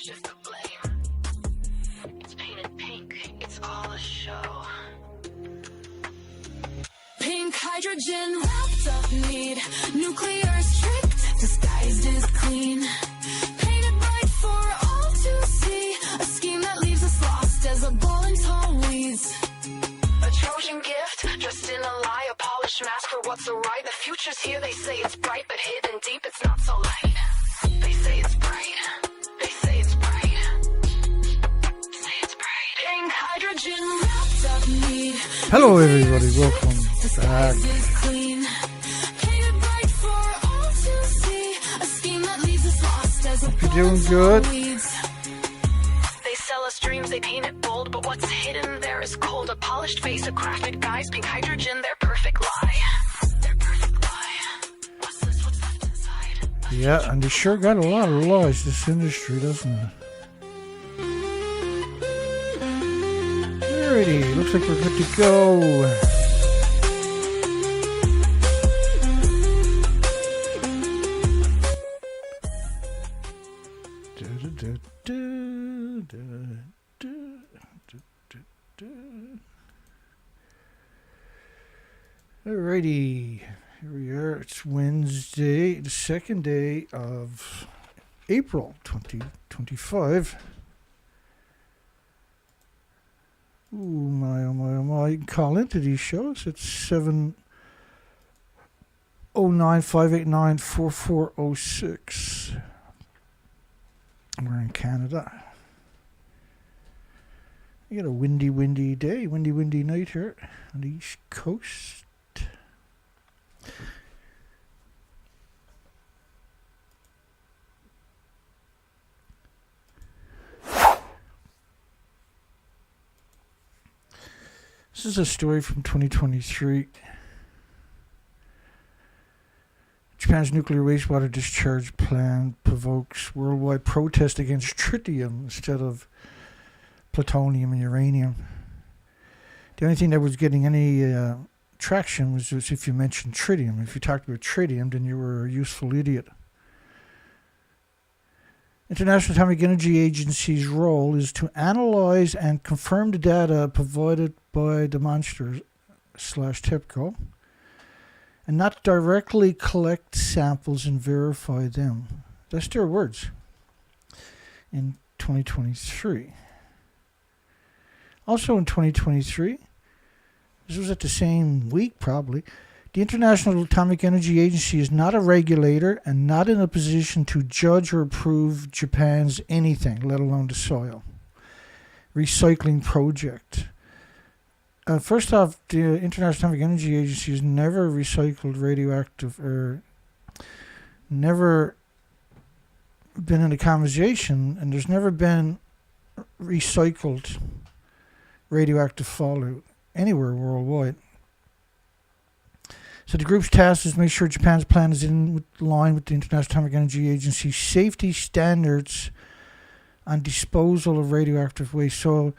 shift the blame. It's painted pink, it's all a show. Pink hydrogen wrapped up need. Nuclear strict, disguised as clean. Painted bright for all to see. A scheme that leaves us lost as a ball in tall weeds. A Trojan gift, dressed in a lie. A polished mask for what's alright. The future's here, they say it's bright, but hidden deep it's not so light. They say it's bright. They say it's bright. Say it's bright. Pink hydrogen wrapped up need. Hello everybody, welcome back. Hope you're doing good. They sell us dreams, they paint it bold, but what's hidden there is cold. A polished face, a crafted guise, pink hydrogen, their perfect lie. Their perfect lie. What's this, what's left inside? Yeah, and they sure got a lot of lies, this industry, doesn't it? Alrighty, looks like we're good to go. Alrighty, here we are. It's Wednesday, the second day of April 2025. Ooh, my, oh my, oh my. You can call into these shows. It's 709-589-4406. We're in Canada. You got a windy day, windy night here on the East Coast. This is a story from 2023. Japan's nuclear wastewater discharge plan provokes worldwide protest against tritium instead of plutonium and uranium. The only thing that was getting any traction was if you mentioned tritium. If you talked about tritium, then you were a useful idiot. International Atomic Energy Agency's role is to analyze and confirm the data provided by the monster/TEPCO and not directly collect samples and verify them. That's their words in 2023. Also in 2023, this was at the same week probably, the International Atomic Energy Agency is not a regulator and not in a position to judge or approve Japan's anything, let alone the soil recycling project. First off, the International Atomic Energy Agency has never recycled radioactive or never been in a conversation, and there's never been recycled radioactive fallout anywhere worldwide. So the group's task is to make sure Japan's plan is in line with the International Atomic Energy Agency's safety standards on disposal of radioactive waste. So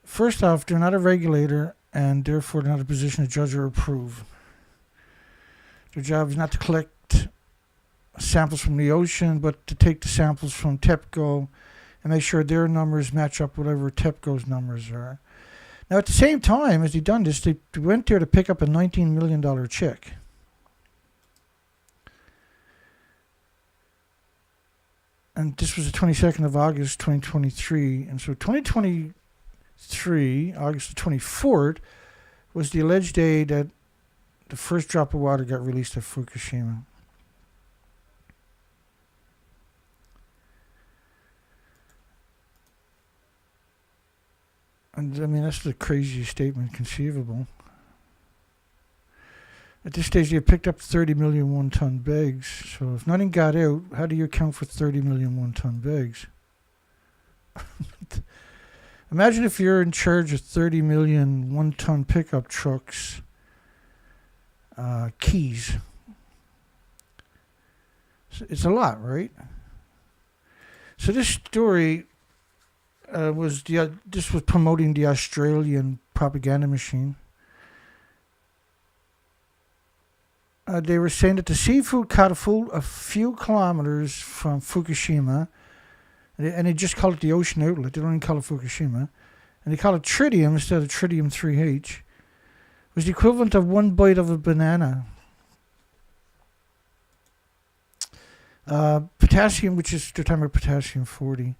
first off, they're not a regulator and therefore they're not in a position to judge or approve. Their job is not to collect samples from the ocean, but to take the samples from TEPCO and make sure their numbers match up with whatever TEPCO's numbers are. Now, at the same time as they done this, they went there to pick up a $19 million check. And this was the 22nd of August, 2023. And so 2023, August the 24th, was the alleged day that the first drop of water got released at Fukushima. And I mean, that's the craziest statement conceivable. At this stage, they picked up 30 million one-ton bags. So if nothing got out, how do you account for 30 million one-ton bags? Imagine if you're in charge of 30 million one-ton pickup trucks, keys. It's a lot, right? So this story this was promoting the Australian propaganda machine. They were saying that the seafood caught a few kilometers from Fukushima And they just call it the ocean outlet. They don't even call it Fukushima. And they call it tritium instead of tritium-3H. It was the equivalent of one bite of a banana. Potassium, which is, they're talking about potassium-40.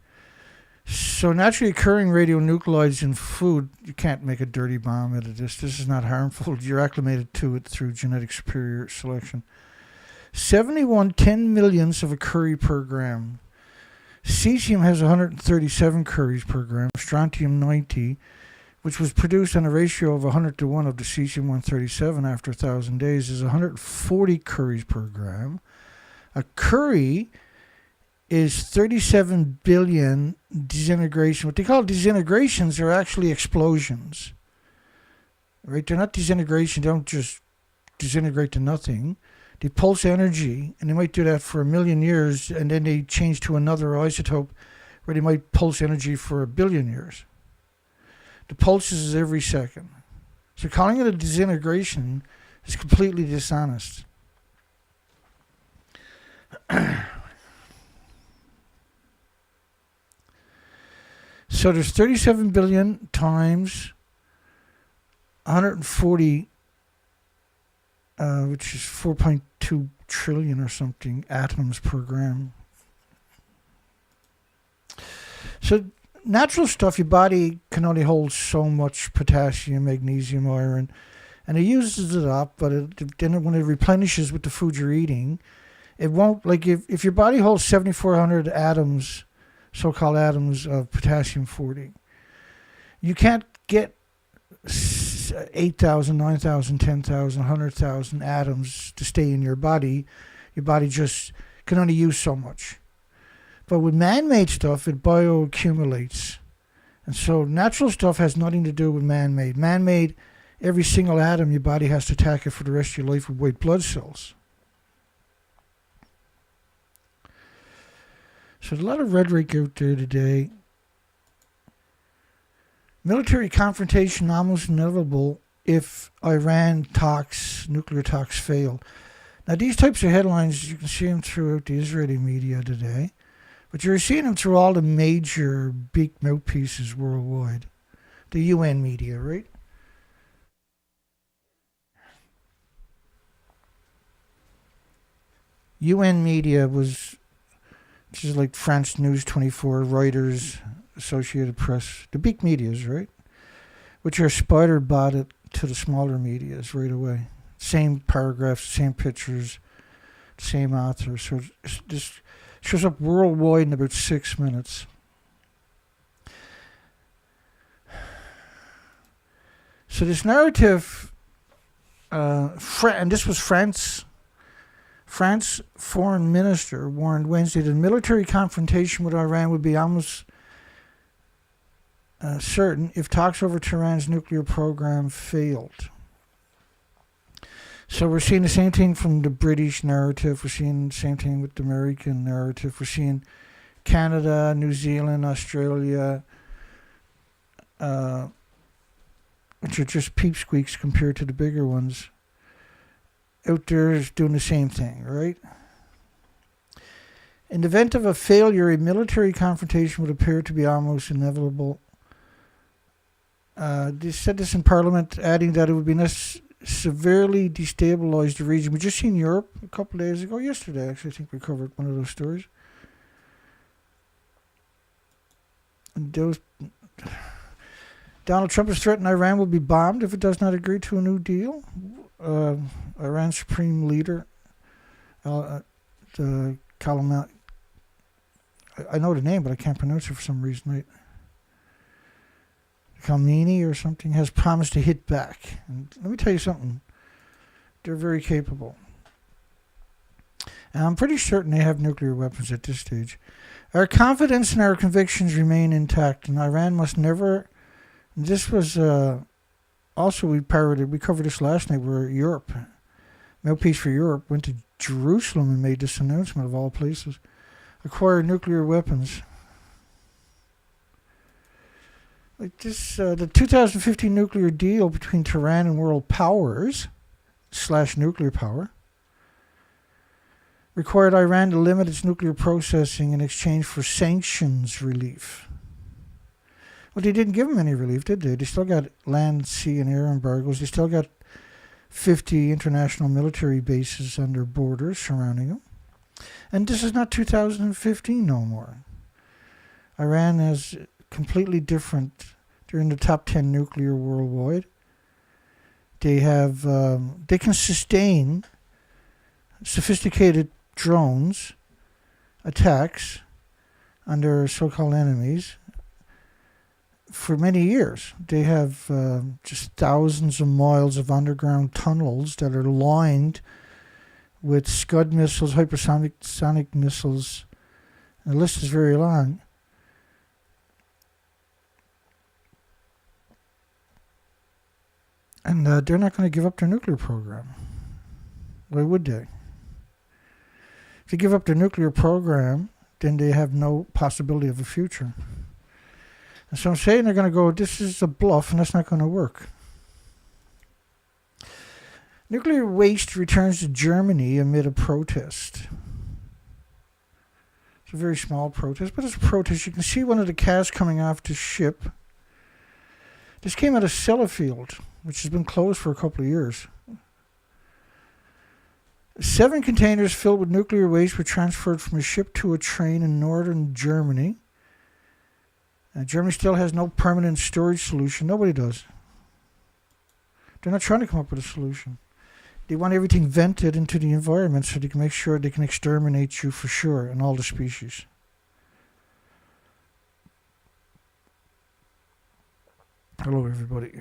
So naturally occurring radionuclides in food, you can't make a dirty bomb out of this. This is not harmful. You're acclimated to it through genetic superior selection. 71 10 millionths of a curie per gram. Cesium has 137 curies per gram. Strontium 90, which was produced on a ratio of 100 to 1 of the cesium-137 after 1,000 days, is 140 curies per gram. A curie is 37 billion disintegration. What they call disintegrations are actually explosions. Right? They're not disintegration. They don't just disintegrate to nothing. They pulse energy, and they might do that for 1 million years, and then they change to another isotope where they might pulse energy for 1 billion years. The pulses is every second. So calling it a disintegration is completely dishonest. So there's 37 billion times 140, which is 4.2 trillion or something, atoms per gram. So natural stuff, your body can only hold so much potassium, magnesium, iron, and it uses it up, but then when it replenishes with the food you're eating, it won't, like if your body holds 7,400 atoms, so-called atoms of potassium-40, you can't get 8,000, 9,000, 10,000, 100,000 atoms to stay in your body. Your body just can only use so much. But with man-made stuff, it bioaccumulates. And so natural stuff has nothing to do with man-made. Man-made, every single atom, your body has to attack it for the rest of your life with white blood cells. So there's a lot of rhetoric out there today. Military confrontation almost inevitable if Iran nuclear talks fail. Now these types of headlines, you can see them throughout the Israeli media today, but you're seeing them through all the major big mouthpieces worldwide. The UN media, right? UN media was, which is like France News 24, Reuters, Associated Press, the big medias, right? Which are spider botted to the smaller medias right away. Same paragraphs, same pictures, same author. So this shows up worldwide in about 6 minutes. So this narrative, and this was France foreign minister warned Wednesday that military confrontation with Iran would be almost certain if talks over Tehran's nuclear program failed. So we're seeing the same thing from the British narrative. We're seeing the same thing with the American narrative. We're seeing Canada, New Zealand, Australia, which are just peepsqueaks compared to the bigger ones, out there is doing the same thing, right? In the event of a failure, a military confrontation would appear to be almost inevitable. They said this in Parliament, adding that it would be severely destabilize the region. We just seen Europe a couple of days ago, yesterday actually, I think we covered one of those stories. And Donald Trump has threatened Iran will be bombed if it does not agree to a new deal. Iran's supreme leader, I know the name, but I can't pronounce it for some reason. Khamenei or something, has promised to hit back. And let me tell you something. They're very capable. And I'm pretty certain they have nuclear weapons at this stage. Our confidence and our convictions remain intact, and Iran must never... This was... also, we covered this last night, where Europe, Mouthpiece for Europe, went to Jerusalem and made this announcement, of all places. Acquire nuclear weapons. Like this, the 2015 nuclear deal between Tehran and world powers / nuclear power required Iran to limit its nuclear processing in exchange for sanctions relief. Well, they didn't give them any relief, did they? They still got land, sea, and air embargoes. They still got 50 international military bases on their borders surrounding them. And this is not 2015 no more. Iran is completely different. They're in the top 10 nuclear worldwide. They have, they can sustain sophisticated drones attacks on their so-called enemies for many years. They have just thousands of miles of underground tunnels that are lined with Scud missiles, hypersonic missiles. And the list is very long. And they're not going to give up their nuclear program. Why would they? If they give up their nuclear program, then they have no possibility of a future. And so I'm saying they're going to go, this is a bluff and that's not going to work. Nuclear waste returns to Germany amid a protest. It's a very small protest, but it's a protest. You can see one of the cars coming off the ship. This came out of Sellafield, which has been closed for a couple of years. 7 containers filled with nuclear waste were transferred from a ship to a train in northern Germany. Germany still has no permanent storage solution. Nobody does. They're not trying to come up with a solution. They want everything vented into the environment so they can make sure they can exterminate you for sure and all the species. Hello, everybody.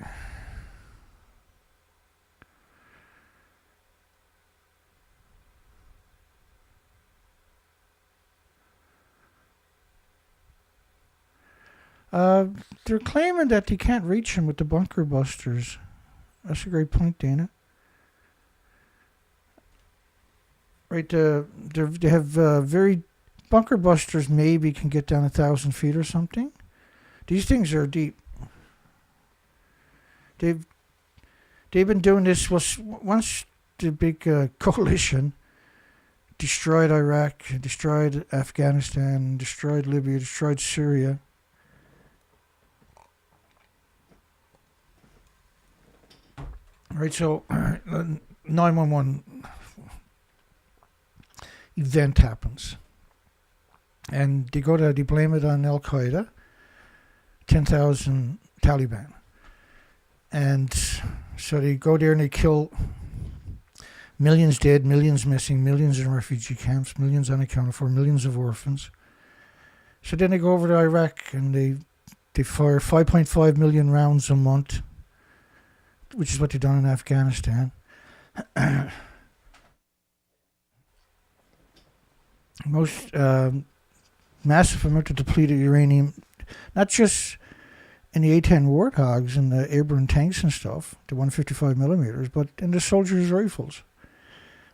They're claiming that they can't reach him with the bunker busters. That's a great point, Dana. Right, they have very... Bunker busters maybe can get down 1,000 feet or something. These things are deep. They've been doing this once the big coalition destroyed Iraq, destroyed Afghanistan, destroyed Libya, destroyed Syria. Right, so 911 event happens. And they blame it on Al Qaeda, 10,000 Taliban. And so they go there and they kill millions dead, millions missing, millions in refugee camps, millions unaccounted for, millions of orphans. So then they go over to Iraq and they fire 5.5 million rounds a month, which is what they've done in Afghanistan. Most massive amount of depleted uranium, not just in the A-10 Warthogs and the Abrams tanks and stuff, the 155 millimeters, but in the soldiers' rifles.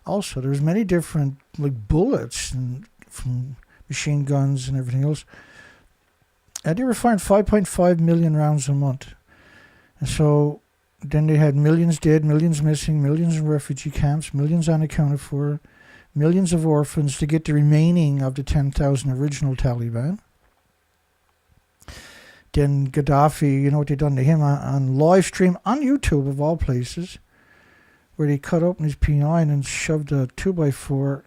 Also, there's many different bullets and from machine guns and everything else. And they were firing 5.5 million rounds a month. And so then they had millions dead, millions missing, millions in refugee camps, millions unaccounted for, millions of orphans to get the remaining of the 10,000 original Taliban. Then Gaddafi, you know what they done to him on live stream on YouTube of all places, where they cut open his P9 and shoved a 2x4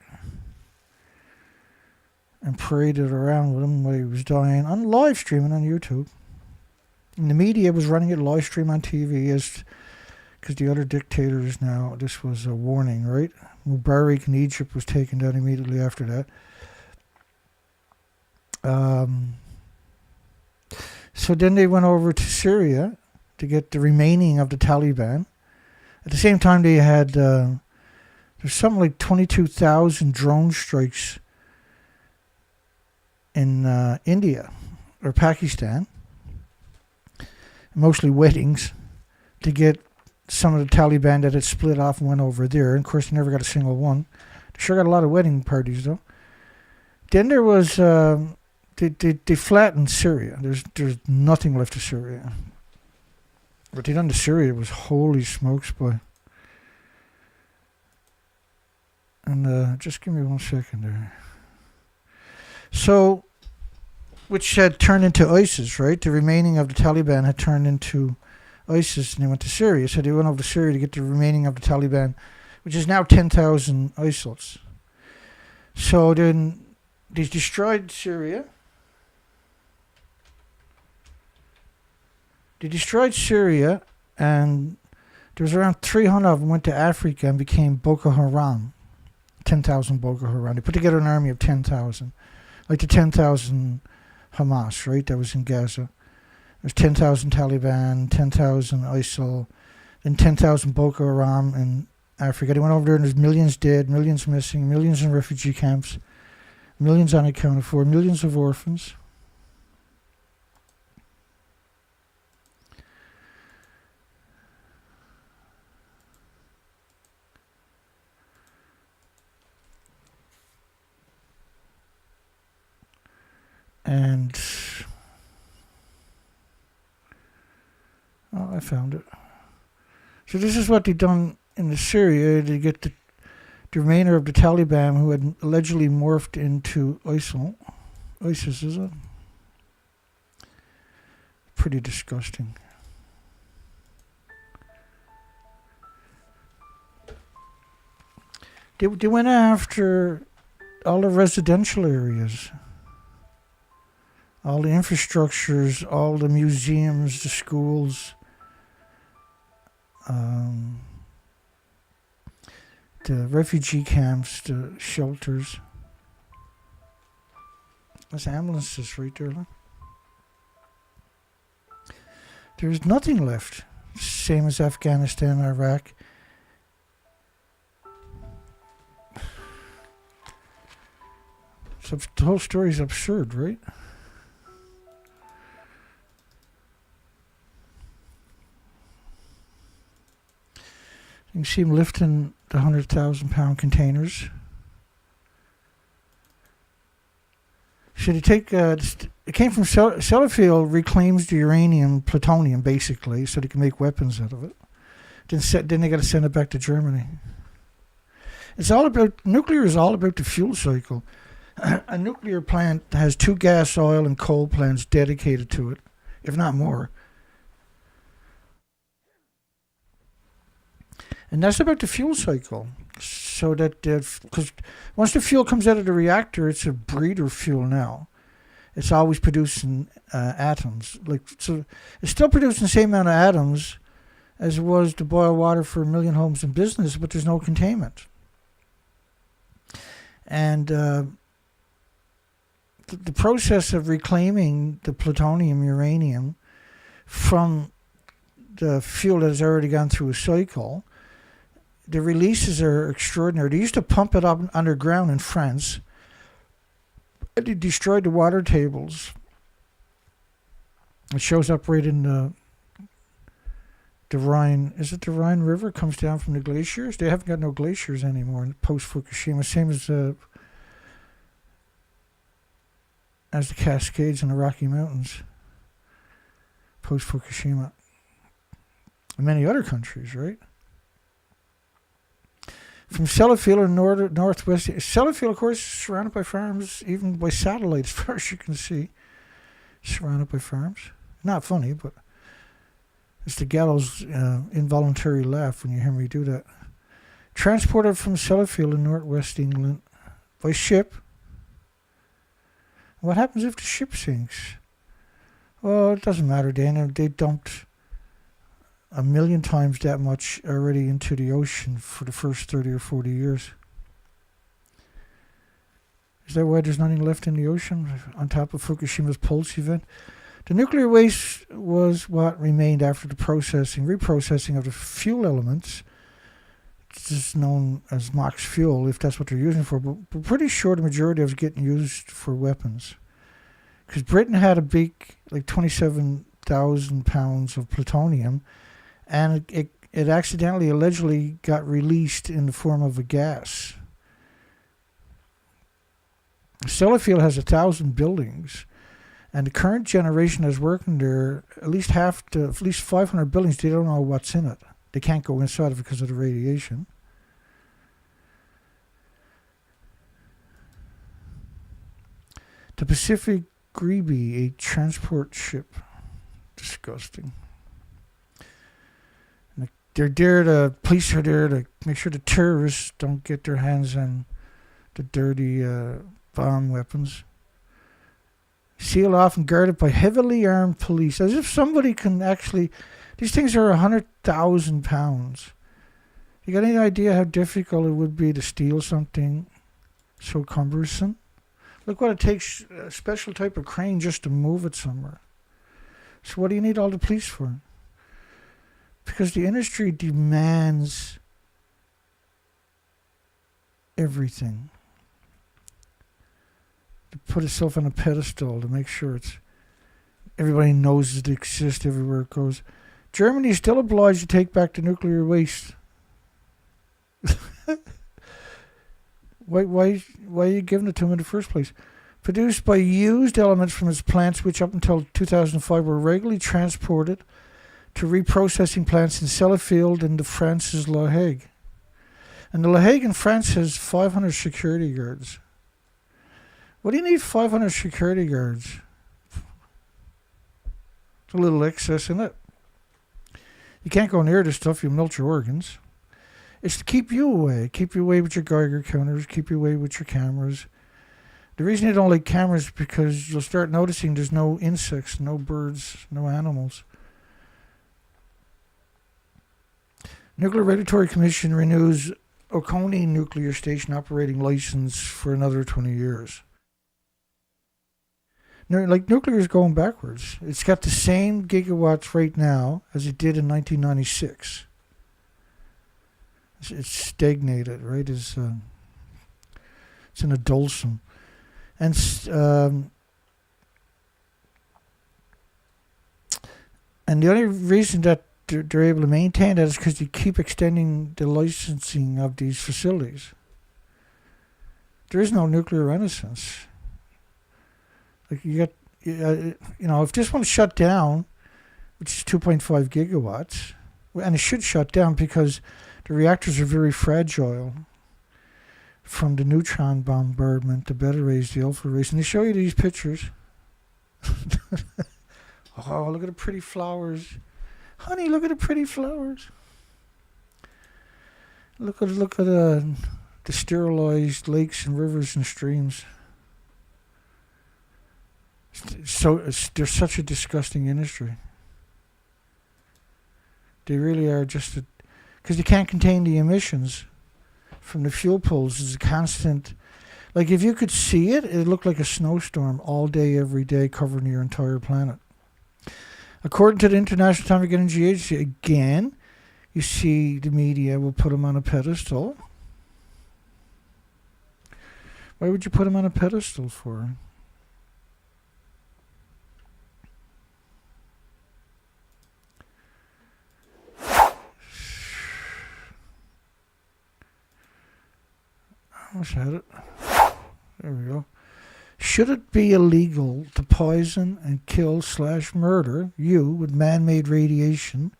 and paraded around with him while he was dying on live streaming on YouTube. And the media was running it live stream on TV because the other dictators now, this was a warning, right? Mubarak in Egypt was taken down immediately after that. So then they went over to Syria to get the remaining of the Taliban. At the same time, they had, there's something like 22,000 drone strikes in India or Pakistan, mostly weddings, to get some of the Taliban that had split off and went over there. And of course, they never got a single one. They sure got a lot of wedding parties, though. Then there was... They flattened Syria. There's nothing left of Syria. What they done to Syria was holy smokes, boy. And just give me 1 second there. So, which had turned into ISIS, right? The remaining of the Taliban had turned into ISIS, and they went to Syria. So they went over to Syria to get the remaining of the Taliban, which is now 10,000 ISILs. So then they destroyed Syria. They destroyed Syria, and there was around 300 of them went to Africa and became Boko Haram. 10,000 Boko Haram. They put together an army of 10,000. Like the 10,000 Hamas, right? That was in Gaza. There's 10,000 Taliban, 10,000 ISIL, then 10,000 Boko Haram in Africa. They went over there and there's millions dead, millions missing, millions in refugee camps, millions unaccounted for, millions of orphans. And I found it. So this is what they done in the Syria to get the remainder of the Taliban who had allegedly morphed into ISIL. ISIS, is it? Pretty disgusting. They went after all the residential areas. All the infrastructures, all the museums, the schools, the refugee camps, the shelters. There's ambulances right there. Look. There's nothing left. Same as Afghanistan, Iraq. So the whole story is absurd, right? You can see him lifting the 100,000-pound containers. So they take, it came from Sellafield, reclaims the uranium, plutonium, basically, so they can make weapons out of it. Then they got to send it back to Germany. It's all about, nuclear is all about the fuel cycle. A nuclear plant has 2 gas, oil, and coal plants dedicated to it, if not more. And that's about the fuel cycle. So that, because once the fuel comes out of the reactor, it's a breeder fuel now. It's always producing atoms. So it's still producing the same amount of atoms as it was to boil water for 1 million homes and business, but there's no containment. And the process of reclaiming the plutonium, uranium from the fuel that has already gone through a cycle, the releases are extraordinary. They used to pump it up underground in France. They destroyed the water tables. It shows up right in the Rhine. Is it the Rhine River? It comes down from the glaciers. They haven't got no glaciers anymore post Fukushima. Same as the Cascades in the Rocky Mountains post Fukushima. And many other countries, right? From Sellafield in northwest. Sellafield, of course, is surrounded by farms, even by satellite, as far as you can see. Surrounded by farms. Not funny, but it's the gallows involuntary laugh when you hear me do that. Transported from Sellafield in northwest England by ship. What happens if the ship sinks? Well, it doesn't matter, Dan. They dumped 1 million times that much already into the ocean for the first 30 or 40 years. Is that why there's nothing left in the ocean on top of Fukushima's pulse event? The nuclear waste was what remained after the reprocessing of the fuel elements. It's just known as MOX fuel, if that's what they're using for. But we're pretty sure the majority of it's getting used for weapons. Because Britain had a big, 27,000 pounds of plutonium, and it accidentally, allegedly got released in the form of a gas. Sellafield has 1,000 buildings, and the current generation that's working there, at least 500 buildings, they don't know what's in it. They can't go inside it because of the radiation. The Pacific Greeby, a transport ship. Disgusting. And police are there to make sure the terrorists don't get their hands on the dirty bomb weapons. Sealed off and guarded by heavily armed police, as if somebody can actually... These things are 100,000 pounds. You got any idea how difficult it would be to steal something so cumbersome? Look what it takes, a special type of crane just to move it somewhere. So what do you need all the police for? Because the industry demands everything. To put itself on a pedestal, to make sure everybody knows it exists everywhere it goes. Germany is still obliged to take back the nuclear waste. Why are you giving it to them in the first place? Produced by used elements from its plants, which up until 2005 were regularly transported to reprocessing plants in Sellafield and France's La Hague. And the La Hague in France has 500 security guards. What do you need 500 security guards? It's a little excess in it. You can't go near this stuff, you melt your organs. It's to keep you away. Keep you away with your Geiger counters, keep you away with your cameras. The reason you don't like cameras is because you'll start noticing there's no insects, no birds, no animals. Nuclear Regulatory Commission renews Oconee Nuclear Station operating license for another 20 years. Like, nuclear is going backwards. It's got the same gigawatts right now as it did in 1996. It's stagnated, right? It's in a dulcim. And the only reason that they're able to maintain that is because you keep extending the licensing of these facilities. There is no nuclear renaissance. Like, you got, if this one shut down, which is 2.5 gigawatts, and it should shut down because the reactors are very fragile from the neutron bombardment, the beta rays, the alpha rays. And they show you these pictures. Oh, look at the pretty flowers. Honey, look at the pretty flowers. Look at the sterilized lakes and rivers and streams. So they're such a disgusting industry. They really are just because you can't contain the emissions from the fuel pools. It's a constant. Like, if you could see it, it'd look like a snowstorm all day, every day, covering your entire planet. According to the International Atomic Energy Agency, again, you see the media will put them on a pedestal. Why would you put them on a pedestal for? I wish I had it. There we go. Should it be illegal to poison and kill / murder you with man-made radiation,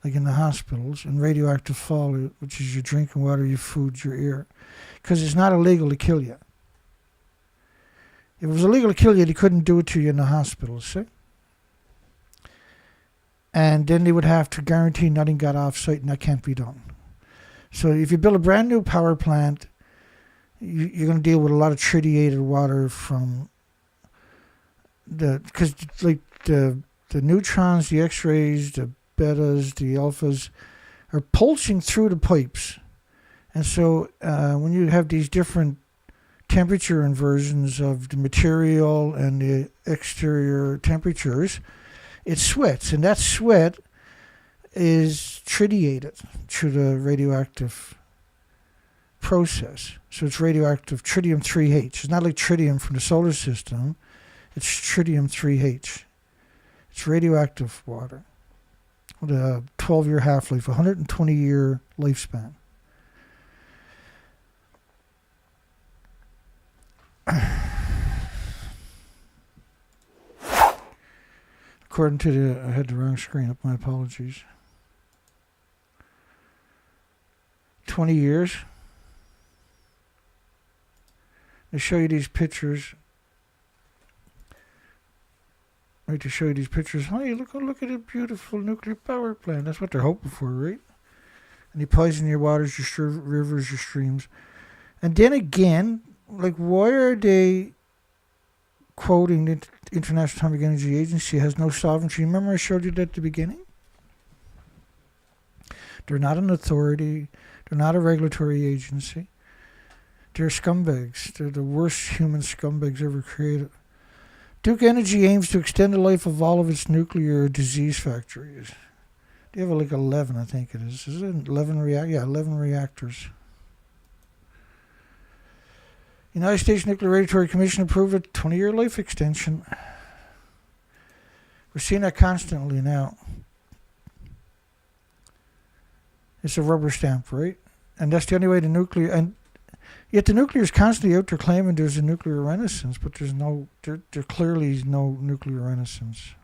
like in the hospitals, and radioactive fallout, which is your drinking water, your food, your air? Because it's not illegal to kill you. If it was illegal to kill you, they couldn't do it to you in the hospitals, see? And then they would have to guarantee nothing got off-site, and that can't be done. So if you build a brand new power plant, you're going to deal with a lot of tritiated water from because like the neutrons, the X-rays, the betas, the alphas are pulsing through the pipes. And so when you have these different temperature inversions of the material and the exterior temperatures, it sweats. And that sweat is tritiated through the radioactive process. So it's radioactive tritium-3H. It's not like tritium from the solar system. It's tritium-3H. It's radioactive water with a 12-year half-life, 120-year lifespan. According to I had the wrong screen up, my apologies. 20 years. They show you these pictures Right, to show you these pictures. Hey, look at a beautiful nuclear power plant. That's what they're hoping for, right? And you poison your waters, your rivers, your streams. And then again, like, why are they quoting the International Atomic Energy Agency has no sovereignty? Remember I showed you that at the beginning? They're not an authority. They're not a regulatory agency. They're scumbags. They're the worst human scumbags ever created. Duke Energy aims to extend the life of all of its nuclear disease factories. They have like 11, I think it is. Is it 11 reactors. United States Nuclear Regulatory Commission approved a 20-year life extension. We're seeing that constantly now. It's a rubber stamp, right? And that's the only way the nuclear... And yet the nuclear is constantly out there claiming there's a nuclear renaissance, but there's no... There clearly is no nuclear renaissance.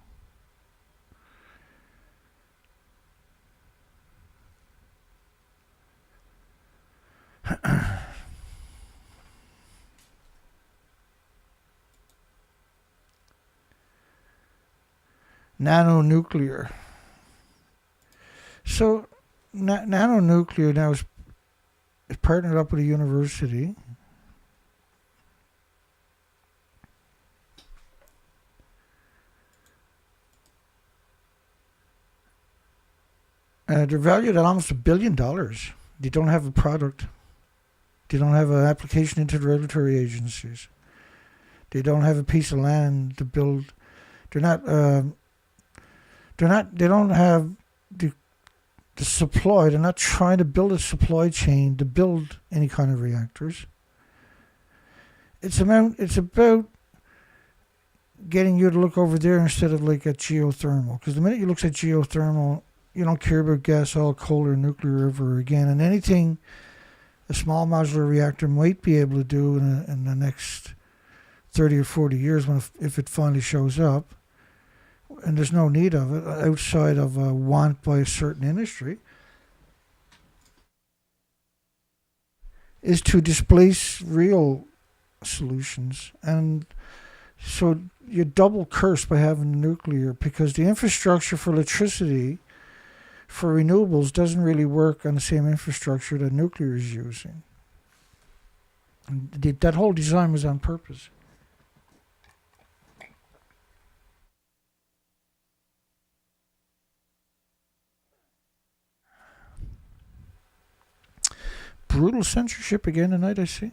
NANO Nuclear. So, NANO Nuclear now is partnered up with a university. They're valued at almost $1 billion. They don't have a product. They don't have an application into the regulatory agencies. They don't have a piece of land to build. They don't have the supply. They're not trying to build a supply chain to build any kind of reactors. It's about getting you to look over there instead of like at geothermal. Because the minute you look at geothermal, you don't care about gas, oil, coal, or nuclear ever again. And anything a small modular reactor might be able to do in the next 30 or 40 years, if it finally shows up, and there's no need of it outside of a want by a certain industry, is to displace real solutions. And so you're double cursed by having nuclear, because the infrastructure for electricity for renewables doesn't really work on the same infrastructure that nuclear is using. And that whole design was on purpose. Brutal censorship again tonight, I see.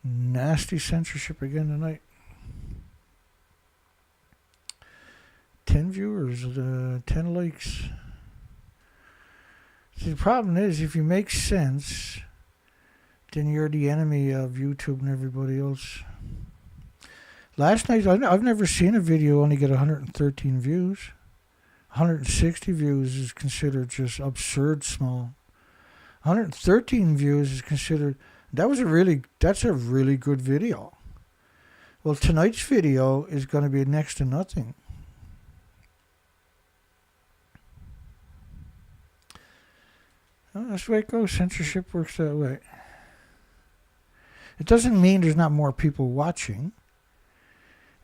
Nasty censorship again tonight. 10 viewers, 10 likes. See, the problem is, if you make sense, then you're the enemy of YouTube and everybody else. Last night, I've never seen a video only get 113 views. 160 views is considered just absurd small. 113 views is considered... That's a really good video. Well, tonight's video is going to be next to nothing. Well, that's the way it goes. Censorship works that way. It doesn't mean there's not more people watching.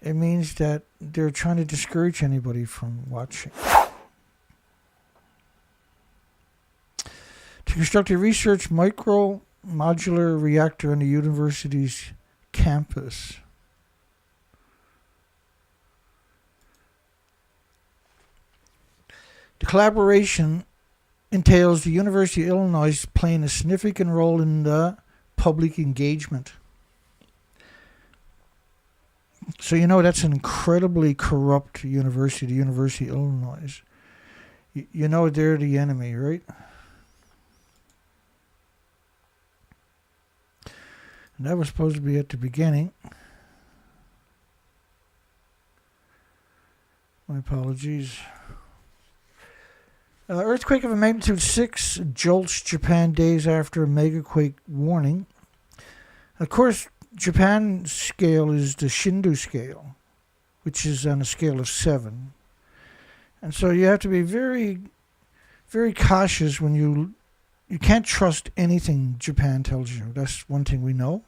It means that they're trying to discourage anybody from watching. To construct a research micro-modular reactor on the university's campus. The collaboration entails the University of Illinois playing a significant role in the public engagement. So you know that's an incredibly corrupt university, the University of Illinois. You know they're the enemy, right? And that was supposed to be at the beginning. My apologies. Earthquake of a magnitude 6 jolts Japan days after a megaquake warning. Of course, Japan's scale is the Shindu scale, which is on a scale of 7. And so you have to be very, very cautious when you can't trust anything Japan tells you. That's one thing we know.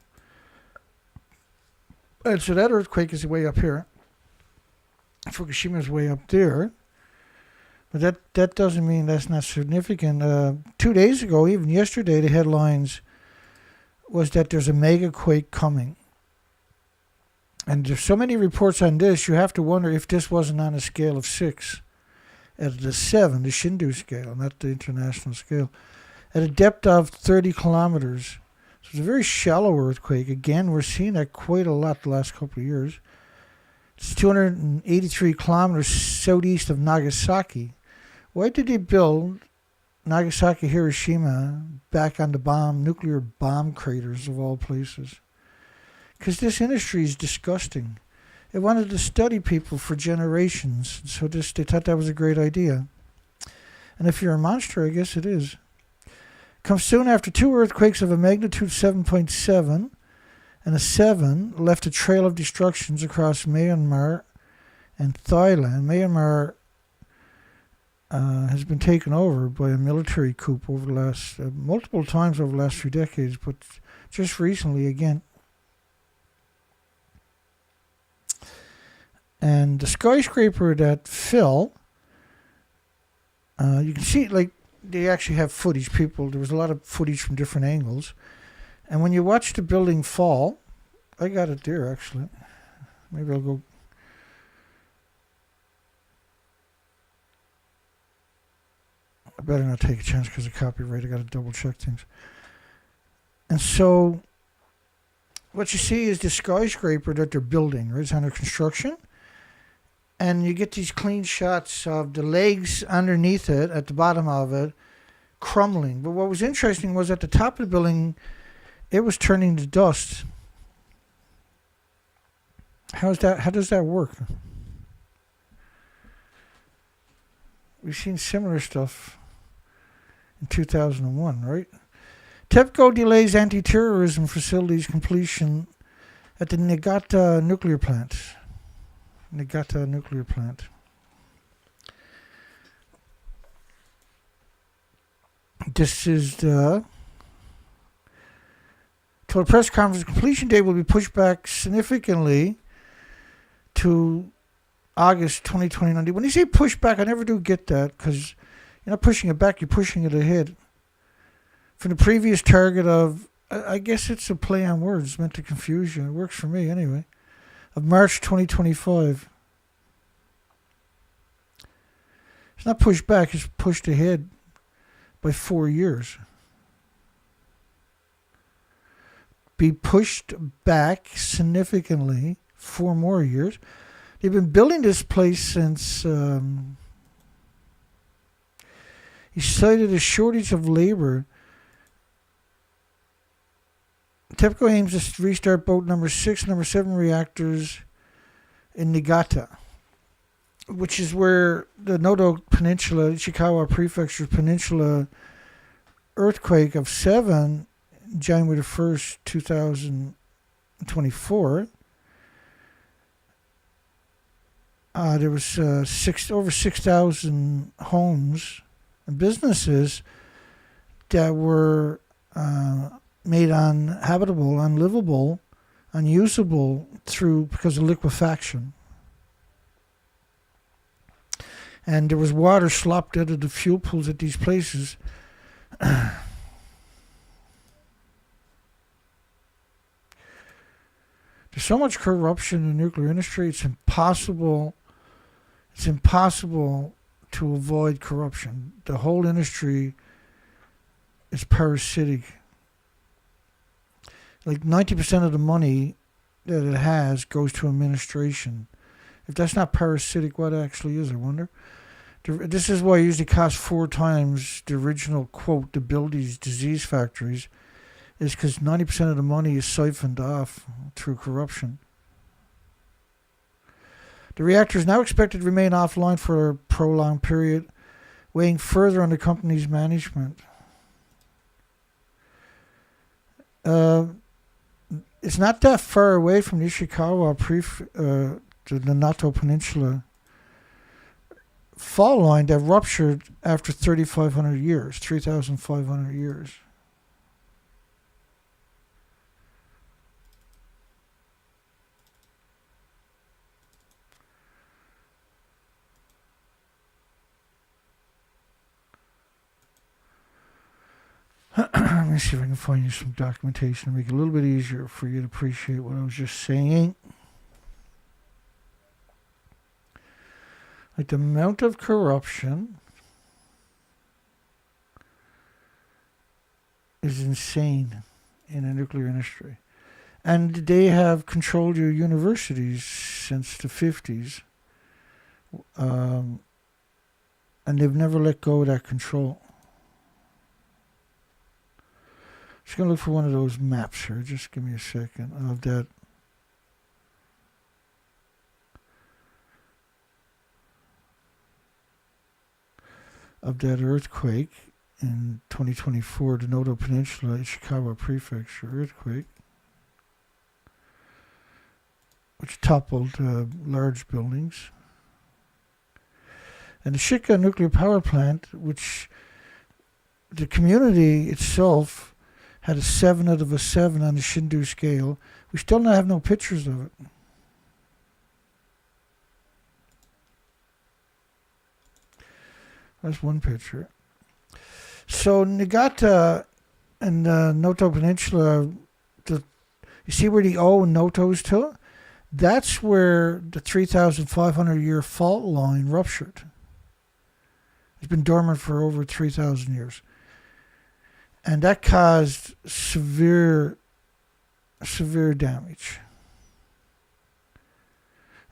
And so that earthquake is way up here. Fukushima is way up there. But that doesn't mean that's not significant. 2 days ago, even yesterday, the headlines was that there's a mega quake coming. And there's so many reports on this, you have to wonder if this wasn't on a scale of 6. At the 7, the Shindu scale, not the international scale. At a depth of 30 kilometers. So it's a very shallow earthquake. Again, we're seeing that quite a lot the last couple of years. It's 283 kilometers southeast of Nagasaki. Why did they build Nagasaki, Hiroshima back on the nuclear bomb craters of all places? Because this industry is disgusting. It wanted to study people for generations, so they thought that was a great idea. And if you're a monster, I guess it is. Comes soon after 2 earthquakes of a magnitude 7.7 and a 7 left a trail of destructions across Myanmar and Thailand. Myanmar has been taken over by a military coup over the last multiple times over the last few decades, but just recently again. And the skyscraper that fell, you can see, like, they actually have footage. There was a lot of footage from different angles. And when you watch the building fall, I got it there actually. Maybe I'll go. I better not take a chance because of copyright. I got to double check things. And so what you see is the skyscraper that they're building, right? It's under construction. And you get these clean shots of the legs underneath it, at the bottom of it, crumbling. But what was interesting was at the top of the building, it was turning to dust. How does that work? We've seen similar stuff in 2001, right? TEPCO delays anti-terrorism facilities completion at the Niigata nuclear plant. This is the told press conference completion date will be pushed back significantly to August 2029. When you say push back, I never do get that, because you're not pushing it back, you're pushing it ahead. From the previous target of, I guess it's a play on words meant to confuse you. It works for me anyway. Of March 2025. It's not pushed back, it's pushed ahead by 4 years. Be pushed back significantly 4 more years. They've been building this place since he cited a shortage of labor. TEPCO aims to restart both number 6 and number 7 reactors in Niigata, which is where the Noto Peninsula, Ishikawa Prefecture Peninsula earthquake of 7, January the 1st, 2024. There was over 6,000 homes and businesses that were made uninhabitable, unlivable, unusable because of liquefaction. And there was water slopped out of the fuel pools at these places. There's so much corruption in the nuclear industry, it's impossible to avoid corruption. The whole industry is parasitic. Like 90% of the money that it has goes to administration. If that's not parasitic, what actually is, I wonder? This is why it usually costs 4 times the original quote to build these disease factories, is because 90% of the money is siphoned off through corruption. The reactor is now expected to remain offline for a prolonged period, weighing further on the company's management. It's not that far away from the Ishikawa the Noto Peninsula fault line that ruptured after 3,500 years. Let me see if I can find you some documentation to make it a little bit easier for you to appreciate what I was just saying. Like the amount of corruption is insane in the nuclear industry. And they have controlled your universities since the 50s. And they've never let go of that control. Just going to look for one of those maps here. Just give me a second of that. Of that earthquake in 2024, the Noto Peninsula, Ishikawa Prefecture earthquake, which toppled large buildings. And the Shika nuclear power plant, which the community itself had a 7 out of a 7 on the Shindu scale. We still don't have no pictures of it. That's one picture. So Niigata and the Noto Peninsula, you see where the O in Noto is to? That's where the 3,500-year fault line ruptured. It's been dormant for over 3,000 years. And that caused severe damage.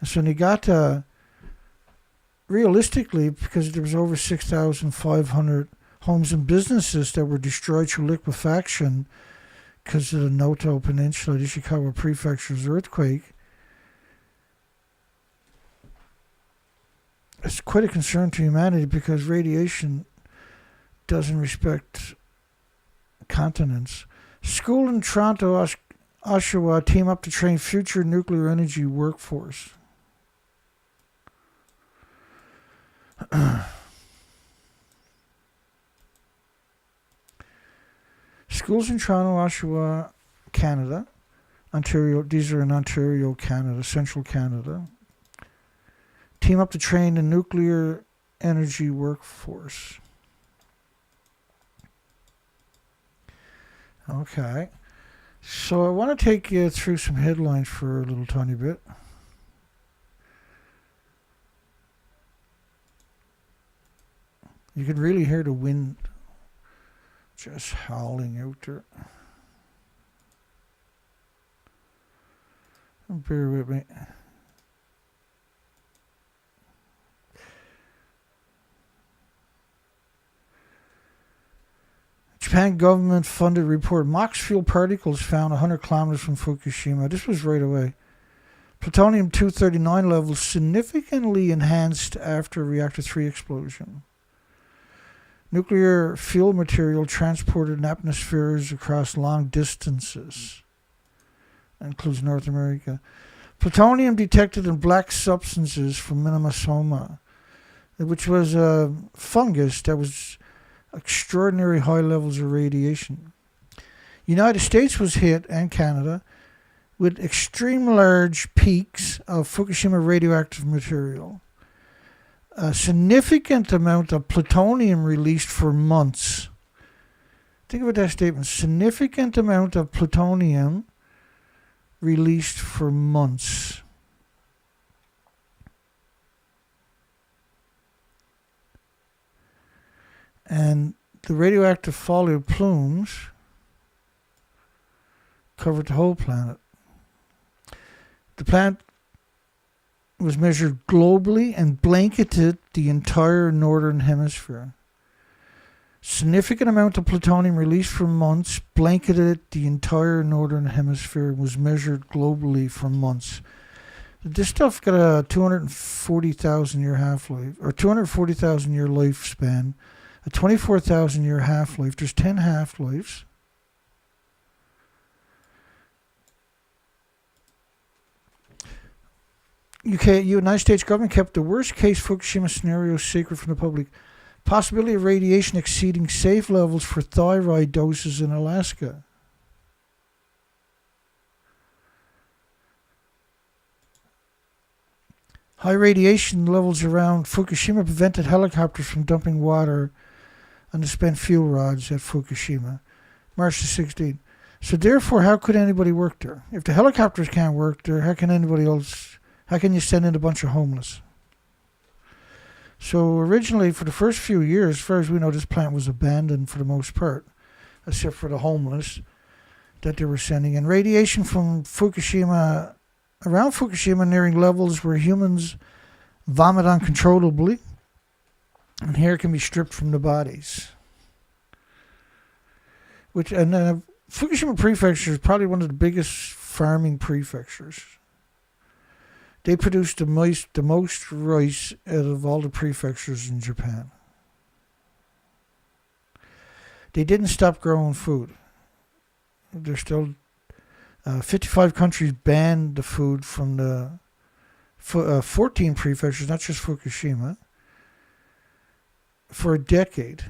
And so Niigata, realistically, because there was over 6,500 homes and businesses that were destroyed through liquefaction because of the Noto Peninsula, the Ishikawa Prefecture's earthquake, it's quite a concern to humanity because radiation doesn't respect continents. School in Toronto, Oshawa team up to train future nuclear energy workforce. Schools in Toronto, Oshawa, Canada, Ontario, these are in Ontario, Canada, central Canada, team up to train the nuclear energy workforce. Okay. So I want to take you through some headlines for a little tiny bit. You can really hear the wind just howling out there. Bear with me. Japan government funded report. MOX fuel particles found 100 kilometers from Fukushima. This was right away. Plutonium-239 levels significantly enhanced after reactor 3 explosion. Nuclear fuel material transported in atmospheres across long distances. That includes North America. Plutonium detected in black substances from Minimasoma, which was a fungus that was extraordinary high levels of radiation. United States was hit, and Canada, with extreme large peaks of Fukushima radioactive material. A significant amount of plutonium released for months. Think about that statement. Significant amount of plutonium released for months. And the radioactive fallout plumes covered the whole planet. The plant was measured globally and blanketed the entire northern hemisphere. Significant amount of plutonium released for months blanketed the entire northern hemisphere, was measured globally for months. This stuff got a 240,000 year half-life, or 240,000 year lifespan, a 24,000 year half-life. There's 10 half-lives. United States government kept the worst case Fukushima scenario secret from the public. Possibility of radiation exceeding safe levels for thyroid doses in Alaska. High radiation levels around Fukushima prevented helicopters from dumping water on the spent fuel rods at Fukushima. March the 16th. So therefore, how could anybody work there? If the helicopters can't work there, how can anybody else? How can you send in a bunch of homeless? So originally, for the first few years, as far as we know, this plant was abandoned for the most part, except for the homeless that they were sending. And radiation from Fukushima, around Fukushima, nearing levels where humans vomit uncontrollably, and hair can be stripped from the bodies. Fukushima Prefecture is probably one of the biggest farming prefectures. They produce the most rice out of all the prefectures in Japan. They didn't stop growing food. They're still 55 countries banned the food from the 14 prefectures, not just Fukushima, for a decade.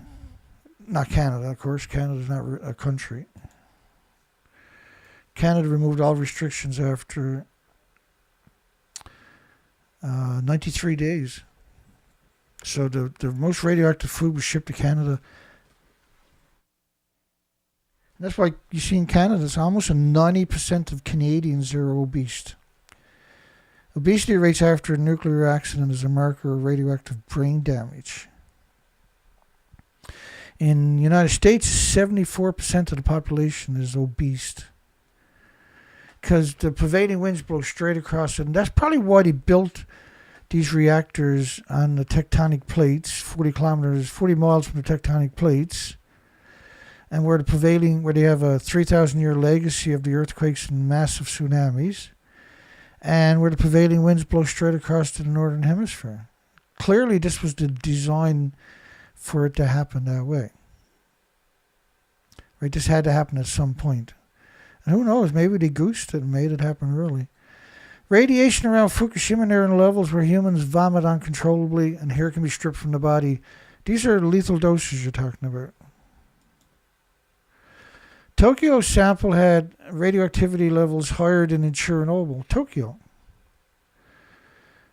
Not Canada, of course. Canada's not a country. Canada removed all restrictions after 93 days. So the most radioactive food was shipped to Canada. And that's why you see in Canada, it's almost 90% of Canadians are obese. Obesity rates after a nuclear accident is a marker of radioactive brain damage. In the United States, 74% of the population is obese because the prevailing winds blow straight across it. And that's probably why they built these reactors on the tectonic plates, 40 miles from the tectonic plates, and where they have a 3,000-year legacy of the earthquakes and massive tsunamis, and where the prevailing winds blow straight across to the northern hemisphere. Clearly, this was the design for it to happen that way. Right, this had to happen at some point. And who knows, maybe they goosed it and made it happen early. Radiation around Fukushima nearing levels where humans vomit uncontrollably and hair can be stripped from the body. These are lethal doses you're talking about. Tokyo's sample had radioactivity levels higher than in Chernobyl. Tokyo.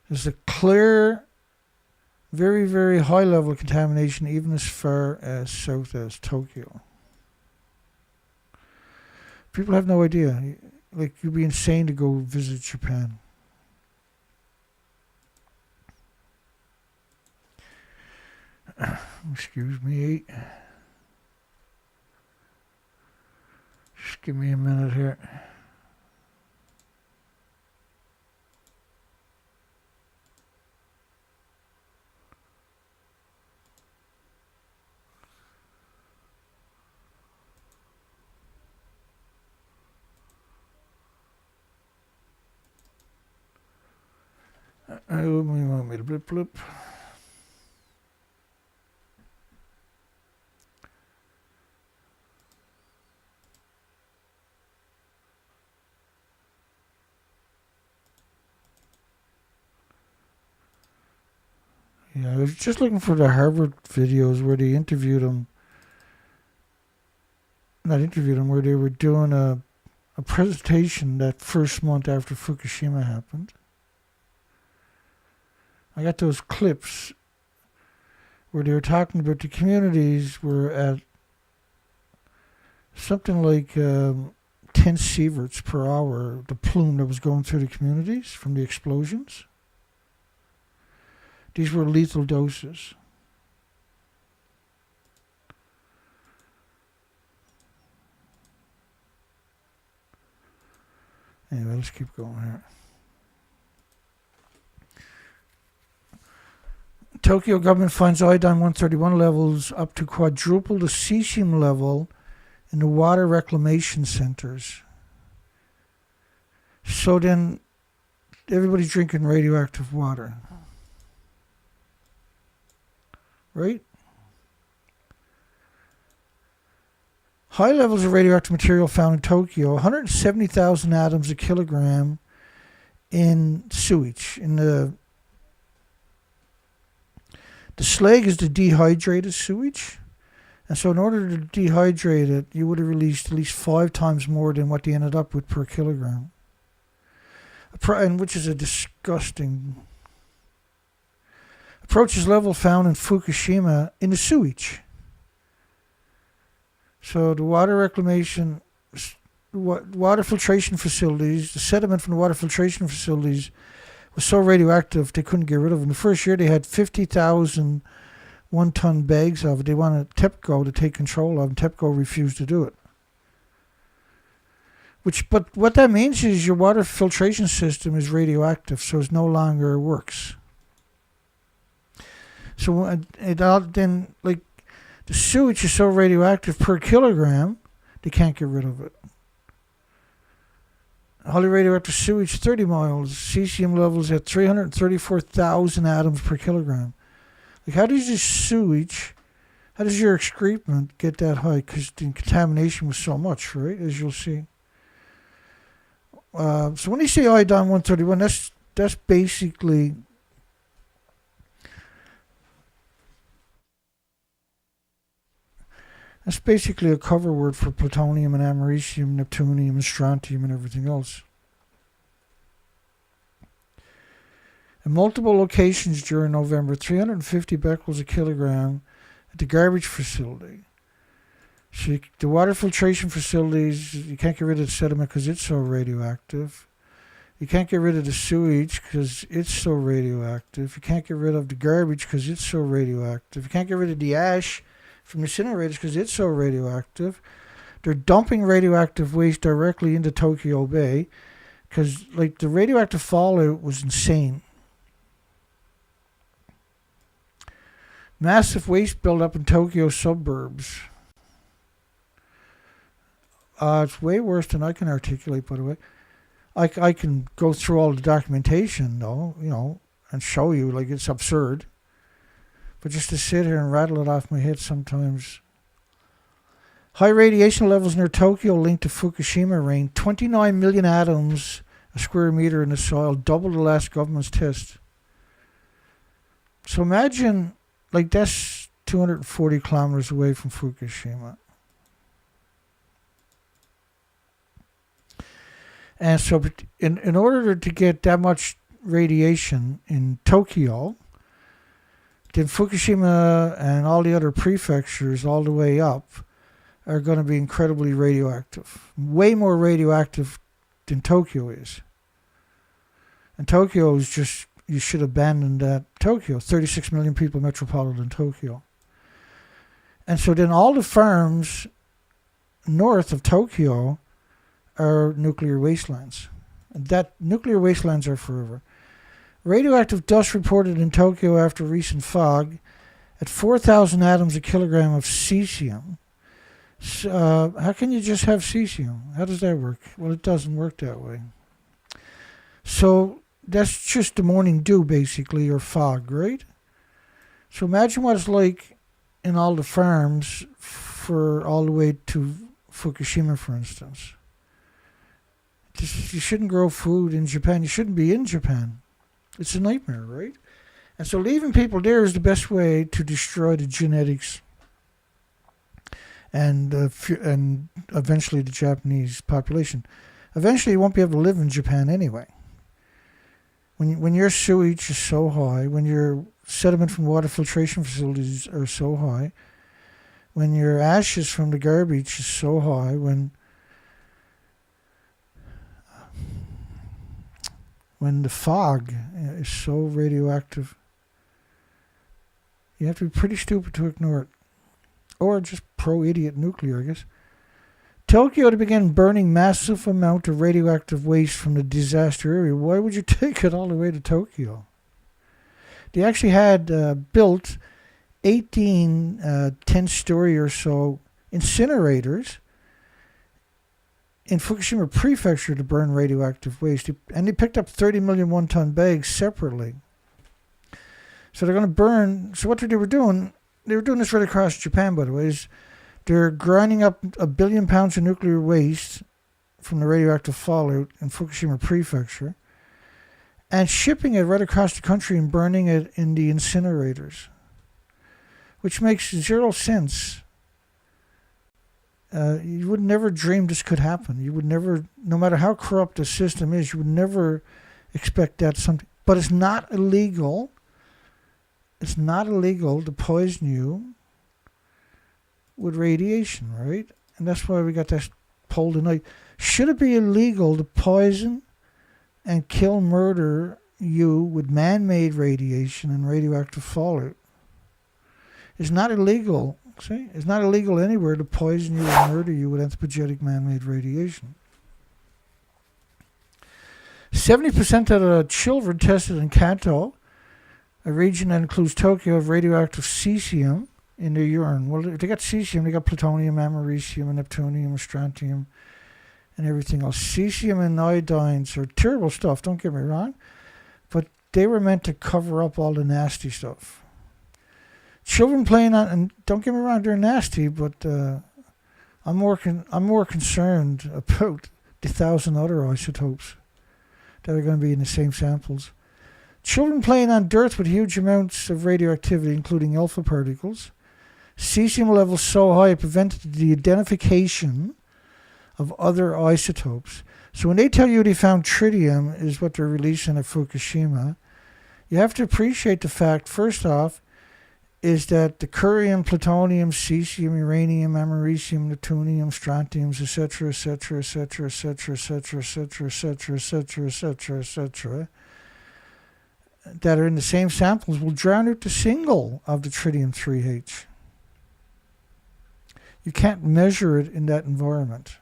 There's a clear, very, very high level of contamination even as far as south as Tokyo. People have no idea. Like, you'd be insane to go visit Japan. Excuse me. Just give me a minute here. You want me to blip blip? Yeah, I was just looking for the Harvard videos where they interviewed him. Not interviewed him, where they were doing a presentation that first month after Fukushima happened. I got those clips where they were talking about the communities were at something like 10 sieverts per hour, the plume that was going through the communities from the explosions. These were lethal doses. Anyway, let's keep going here. Tokyo government finds iodine-131 levels up to quadruple the cesium level in the water reclamation centers. So then everybody's drinking radioactive water. Right? High levels of radioactive material found in Tokyo, 170,000 atoms a kilogram in sewage. In the slag is the dehydrated sewage. And so in order to dehydrate it, you would have released at least 5 times more than what they ended up with per kilogram. And which is a disgusting... Approaches level found in Fukushima in the sewage. So the water reclamation, water filtration facilities, the sediment from the water filtration facilities was so radioactive they couldn't get rid of it. In the first year, they had 50,000 one-ton bags of it. They wanted TEPCO to take control of, and TEPCO refused to do it. But what that means is your water filtration system is radioactive, so it no longer works. So then, like, the sewage is so radioactive per kilogram, they can't get rid of it. Highly radioactive sewage, 30 miles, cesium levels at 334,000 atoms per kilogram. Like, how does your sewage, how does your excrement get that high? Because the contamination was so much, right? As you'll see. So when you say iodine 131, that's basically a cover word for plutonium and americium, neptunium and strontium and everything else. In multiple locations during November, 350 becquerels a kilogram at the garbage facility. So the water filtration facilities, you can't get rid of the sediment because it's so radioactive. You can't get rid of the sewage because it's so radioactive. You can't get rid of the garbage because it's so radioactive. You can't get rid of the ash from the incinerators because it's so radioactive. They're dumping radioactive waste directly into Tokyo Bay because, like, the radioactive fallout was insane. Massive waste buildup in Tokyo suburbs. It's way worse than I can articulate, by the way. I can go through all the documentation, though, and show you, like, it's absurd. But just to sit here and rattle it off my head sometimes. High radiation levels near Tokyo linked to Fukushima rain. 29 million atoms a square meter in the soil, double the last government's test. So imagine, like, that's 240 kilometers away from Fukushima. And so in order to get that much radiation in Tokyo, then Fukushima and all the other prefectures all the way up are going to be incredibly radioactive. Way more radioactive than Tokyo is. And Tokyo is just, you should abandon that Tokyo. 36 million people, metropolitan Tokyo. And so then all the farms north of Tokyo are nuclear wastelands. That nuclear wastelands are forever. Radioactive dust reported in Tokyo after recent fog at 4,000 atoms a kilogram of cesium. How can you just have cesium? How does that work? Well, it doesn't work that way. So that's just the morning dew, basically, or fog, right? So imagine what it's like in all the farms for all the way to Fukushima, for instance. You shouldn't grow food in Japan. You shouldn't be in Japan. It's a nightmare, right? And so leaving people there is the best way to destroy the genetics and eventually the Japanese population. Eventually you won't be able to live in Japan anyway. When your sewage is so high, when your sediment from water filtration facilities are so high, when your ashes from the garbage is so high, when the fog is so radioactive, you have to be pretty stupid to ignore it. Or just pro-idiot nuclear, I guess. Tokyo to begin burning massive amount of radioactive waste from the disaster area. Why would you take it all the way to Tokyo? They actually had built 18 10-story or so incinerators in Fukushima Prefecture to burn radioactive waste. And they picked up 30 million one-ton bags separately. So they're going to burn. So what they were doing this right across Japan, by the way, is they're grinding up 1 billion pounds of nuclear waste from the radioactive fallout in Fukushima Prefecture and shipping it right across the country and burning it in the incinerators, which makes zero sense. You would never dream this could happen. You would never, no matter how corrupt the system is, you would never expect that something. But it's not illegal. It's not illegal to poison you with radiation, right? And that's why we got that poll tonight. Should it be illegal to poison and kill, murder you with man-made radiation and radioactive fallout? It's not illegal. See, it's not illegal anywhere to poison you or murder you with anthropogenic man-made radiation. 70% of the children tested in Kanto, a region that includes Tokyo, have radioactive cesium in their urine. Well, if they got cesium, they got plutonium, americium, and neptunium, and strontium, and everything else. Cesium and iodines are terrible stuff, don't get me wrong, but they were meant to cover up all the nasty stuff. Children playing on, and don't get me wrong, they're nasty, but I'm more concerned about the 1,000 other isotopes that are going to be in the same samples. Children playing on dirt with huge amounts of radioactivity, including alpha particles. Cesium levels so high it prevented the identification of other isotopes. So when they tell you they found tritium is what they're releasing at Fukushima, you have to appreciate the fact, first off, is that the curium, plutonium, cesium, uranium, americium, neptunium, strontiums, etc., etc., etc., etc., etc., etc., etc., etc., etc., etc., that are in the same samples will drown out the single of the tritium-3H. You can't measure it in that environment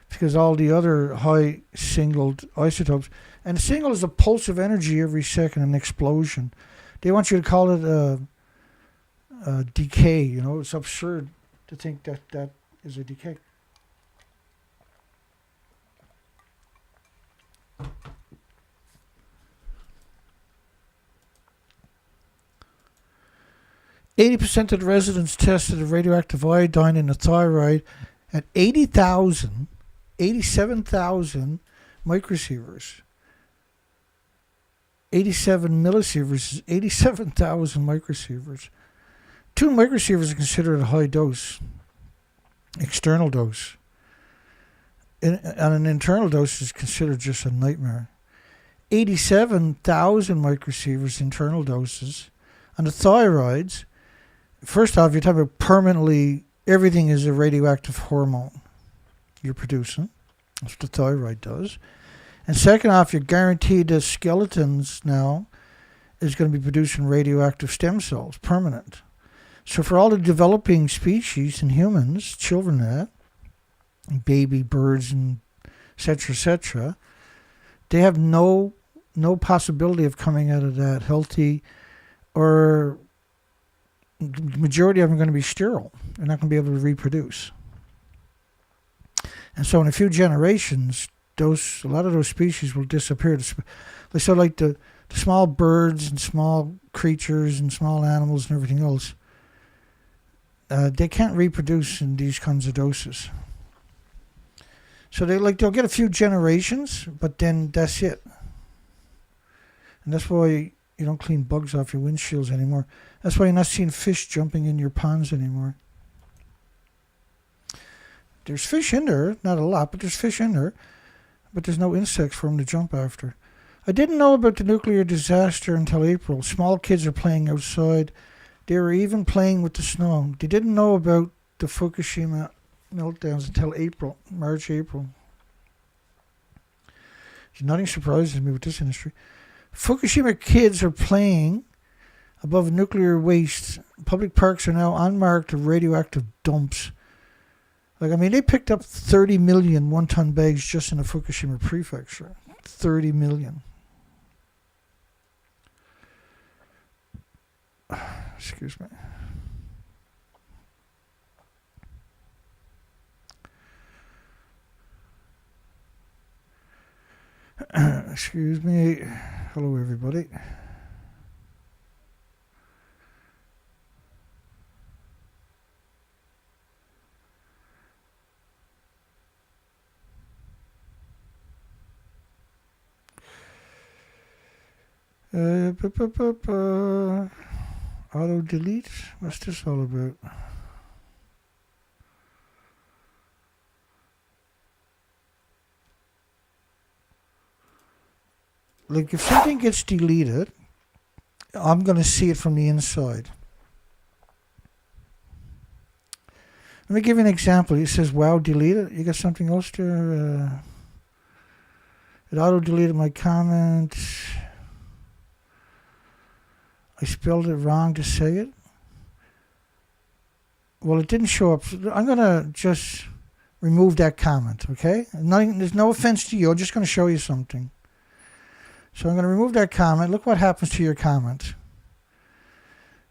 because all the other high singled isotopes, and a single is a pulse of energy every second, an explosion. They want you to call it a decay. You know, it's absurd to think that that is a decay. %, of the residents tested a radioactive iodine in the thyroid at 87,000 microsieverts. 87 millisieverts is 87,000 microsieverts. 2 microsieverts are considered a high dose, external dose. And an internal dose is considered just a nightmare. 87,000 microsieverts internal doses. On the thyroids, first off, you're talking about permanently, everything is a radioactive hormone you're producing. That's what the thyroid does. And second off, you're guaranteed the skeletons now is going to be producing radioactive stem cells, permanent. So for all the developing species and humans, children that, baby birds and etc., they have no possibility of coming out of that healthy, or the majority of them are going to be sterile. They're not going to be able to reproduce. And so in a few generations, a lot of those species will disappear. So like the small birds and small creatures and small animals and everything else, they can't reproduce in these kinds of doses. So they'll get a few generations, but then that's it. And that's why you don't clean bugs off your windshields anymore. That's why you're not seeing fish jumping in your ponds anymore. There's fish in there, not a lot, but there's fish in there. But there's no insects for them to jump after. I didn't know about the nuclear disaster until April. Small kids are playing outside. They were even playing with the snow. They didn't know about the Fukushima meltdowns until April, March, April. Nothing surprises me with this industry. Fukushima kids are playing above nuclear waste. Public parks are now unmarked of radioactive dumps. They picked up 30 million one-ton bags just in the Fukushima prefecture. 30 million. Excuse me. Excuse me. Hello, everybody. Auto delete? What's this all about? Like if something gets deleted, I'm going to see it from the inside. Let me give you an example. It says, wow, delete it. You got something else there? It auto-deleted my comment. I spelled it wrong to say it. Well, it didn't show up. I'm going to just remove that comment, okay? There's no offense to you. I'm just going to show you something. So I'm going to remove that comment. Look what happens to your comment.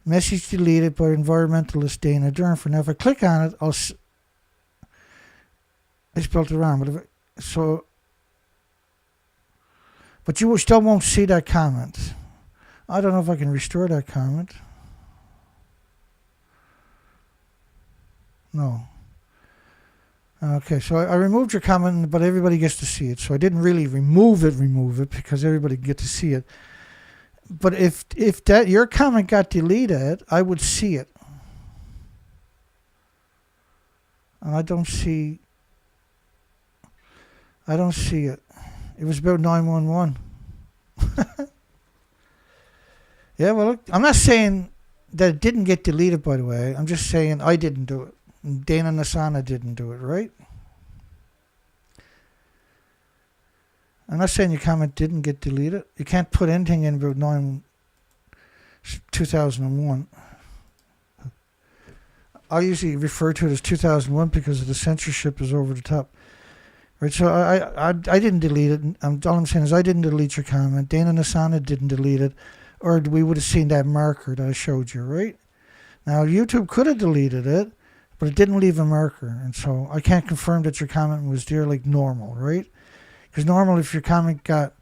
Message deleted by Environmentalist Dana Durnford. Now, if I click on it, I spelled it wrong. But you still won't see that comment. I don't know if I can restore that comment. No. Okay, so I removed your comment, but everybody gets to see it. So I didn't really remove it, because everybody get to see it. But if that your comment got deleted, I would see it. And I don't see it. It was about 911. Yeah, well, look, I'm not saying that it didn't get deleted, by the way. I'm just saying I didn't do it. Dana Nasana didn't do it, right? I'm not saying your comment didn't get deleted. You can't put anything in about 2001. I usually refer to it as 2001 because of the censorship is over the top. Right, so I didn't delete it. All I'm saying is I didn't delete your comment. Dana Nasana didn't delete it, or we would have seen that marker that I showed you, right? Now, YouTube could have deleted it, but it didn't leave a marker, and so I can't confirm that your comment was there like normal, right? Because normal, if your comment got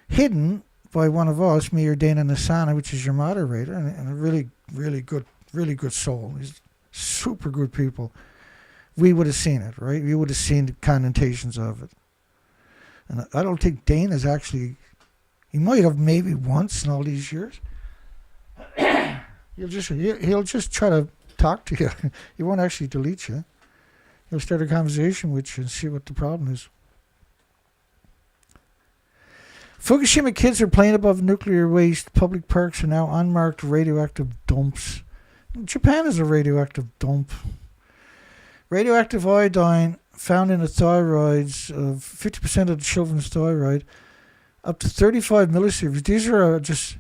hidden by one of us, me or Dana Nasana, which is your moderator, and a really, really good soul, he's super good people, we would have seen it, right? We would have seen the connotations of it. And I don't think Dana's actually, he might have maybe once in all these years. He'll just try to talk to you. He won't actually delete you. He'll start a conversation with you and see what the problem is. Fukushima kids are playing above nuclear waste. Public parks are now unmarked radioactive dumps. Japan is a radioactive dump. Radioactive iodine found in the thyroids of 50% of the children's thyroid, up to 35 millisieverts. These are just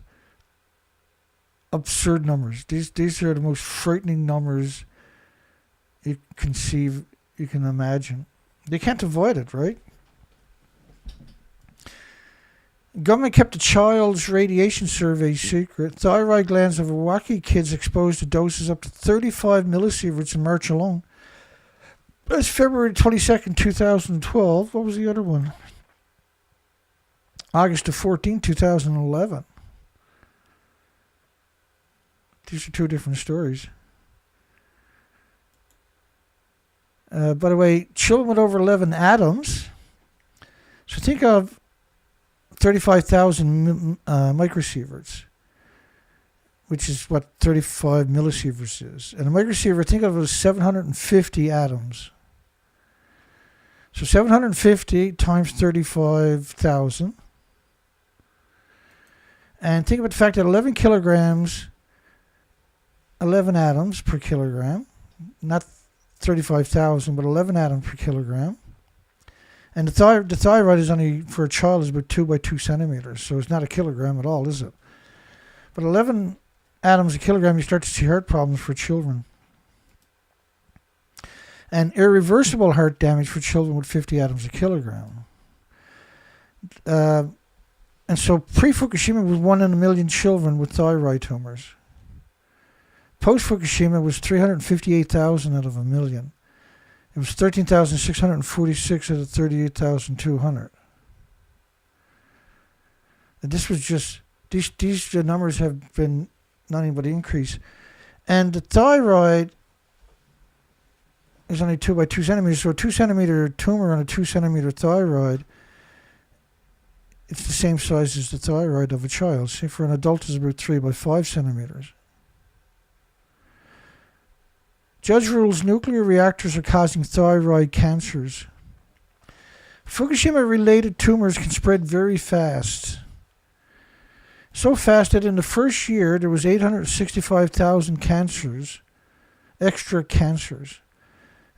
absurd numbers. These are the most frightening numbers you can imagine. They can't avoid it, right? Government kept a child's radiation survey secret. Thyroid glands of Iraqi kids exposed to doses up to 35 millisieverts in March alone. That's February 22nd, 2012. What was the other one? August the 14th, 2011. These are two different stories. By the way, children with over 11 atoms. So think of 35,000 microsieverts, which is what 35 millisieverts is. And a microsievert, think of it as 750 atoms. So 750 times 35,000. And think about the fact that 11 kilograms, 11 atoms per kilogram, not 35,000, but 11 atoms per kilogram. And the thyroid is only, for a child, is about 2 by 2 centimeters. So it's not a kilogram at all, is it? But 11 atoms a kilogram, you start to see heart problems for children. And irreversible heart damage for children with 50 atoms a kilogram. And so pre-Fukushima was 1 in a million children with thyroid tumors. Post-Fukushima was 358,000 out of a million. It was 13,646 out of 38,200. And this was just, these numbers have been nothing but increase. And the thyroid is only 2 by 2 centimeters, so a 2 centimeter tumor on a 2 centimeter thyroid, it's the same size as the thyroid of a child. See, for an adult, it's about 3 by 5 centimeters. Judge rules nuclear reactors are causing thyroid cancers. Fukushima-related tumors can spread very fast. So fast that in the first year, there was 865,000 cancers, extra cancers.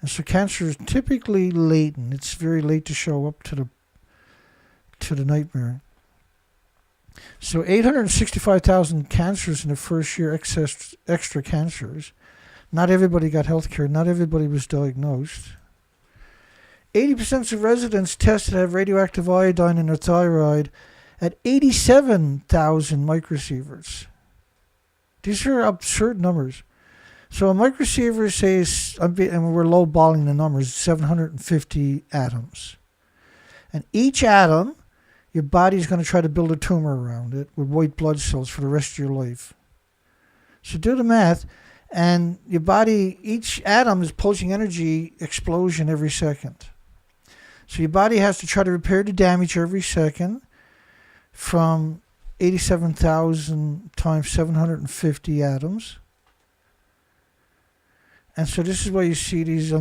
And so cancer is typically latent. It's very late to show up to the nightmare. So 865,000 cancers in the first year, extra cancers. Not everybody got health care. Not everybody was diagnosed. 80% of residents tested have radioactive iodine in their thyroid at 87,000 microsieverts. These are absurd numbers. So a microsievert says, and we're lowballing the numbers, 750 atoms. And each atom, your body's going to try to build a tumor around it with white blood cells for the rest of your life. So do the math, and your body, each atom is pulsing energy explosion every second. So your body has to try to repair the damage every second from 87,000 times 750 atoms. And so this is why you see these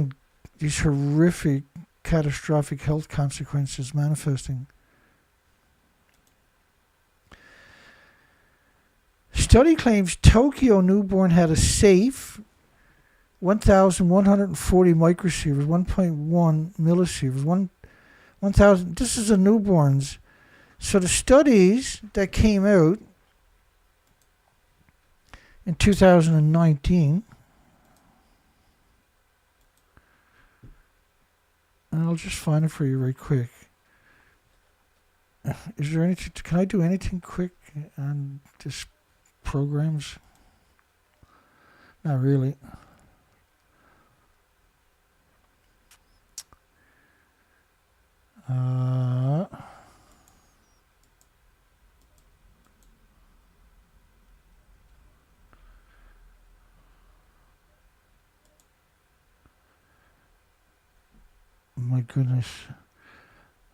horrific, catastrophic health consequences manifesting. Study claims Tokyo newborn had a safe 1,140 microsieverts, 1.1 millisieverts, 1,000. This is the newborns. So the studies that came out in 2019, and I'll just find it for you right quick. Is there anything? Can I do anything quick on this programs? Not really. My goodness.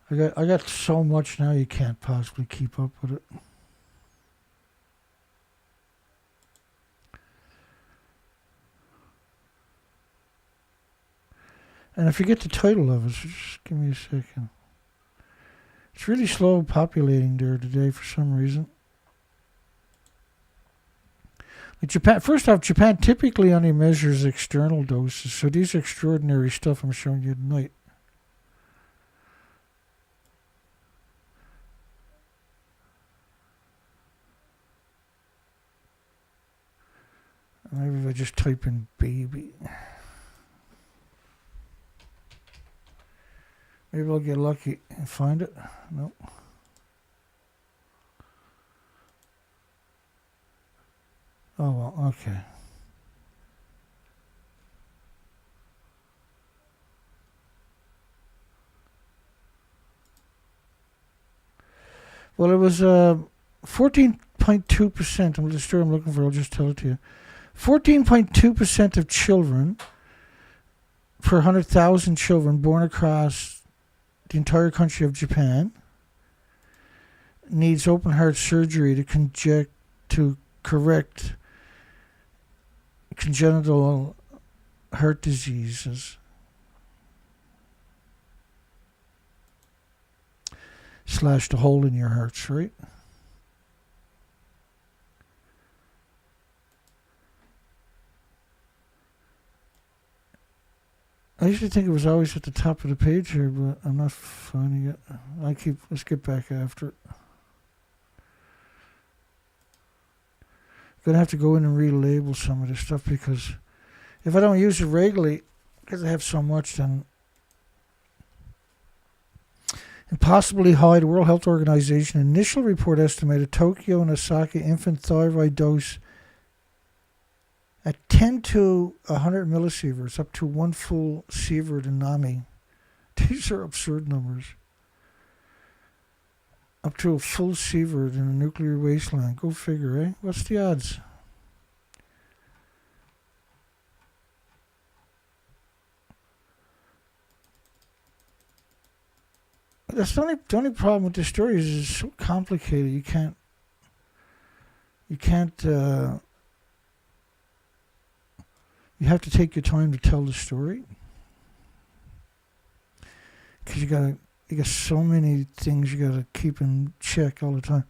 I got so much now you can't possibly keep up with it. And I forget the title of it, so just give me a second. It's really slow populating there today for some reason. Like Japan, first off, Japan typically only measures external doses, so these are extraordinary stuff I'm showing you tonight. Maybe if I just type in baby. Maybe I'll get lucky and find it. Nope. Oh, well, okay. Well, it was 14.2%. The story I'm looking for, I'll just tell it to you. 14.2% of children per 100,000 children born across the entire country of Japan needs open heart surgery to correct congenital heart diseases / the hole in your hearts, right? I usually think it was always at the top of the page here, but I'm not finding it. Let's get back after it. Gonna have to go in and relabel some of this stuff, because if I don't use it regularly, because I have so much, then impossibly high. The World Health Organization initial report estimated Tokyo and Osaka infant thyroid dose at 10 to 100 millisieverts, up to 1 full sievert in NAMI. These are absurd numbers. Up to a full sievert in a nuclear wasteland. Go figure, eh? What's the odds? That's the only problem with this story is it's so complicated. You can't. You have to take your time to tell the story, because you got so many things you got to keep in check all the time.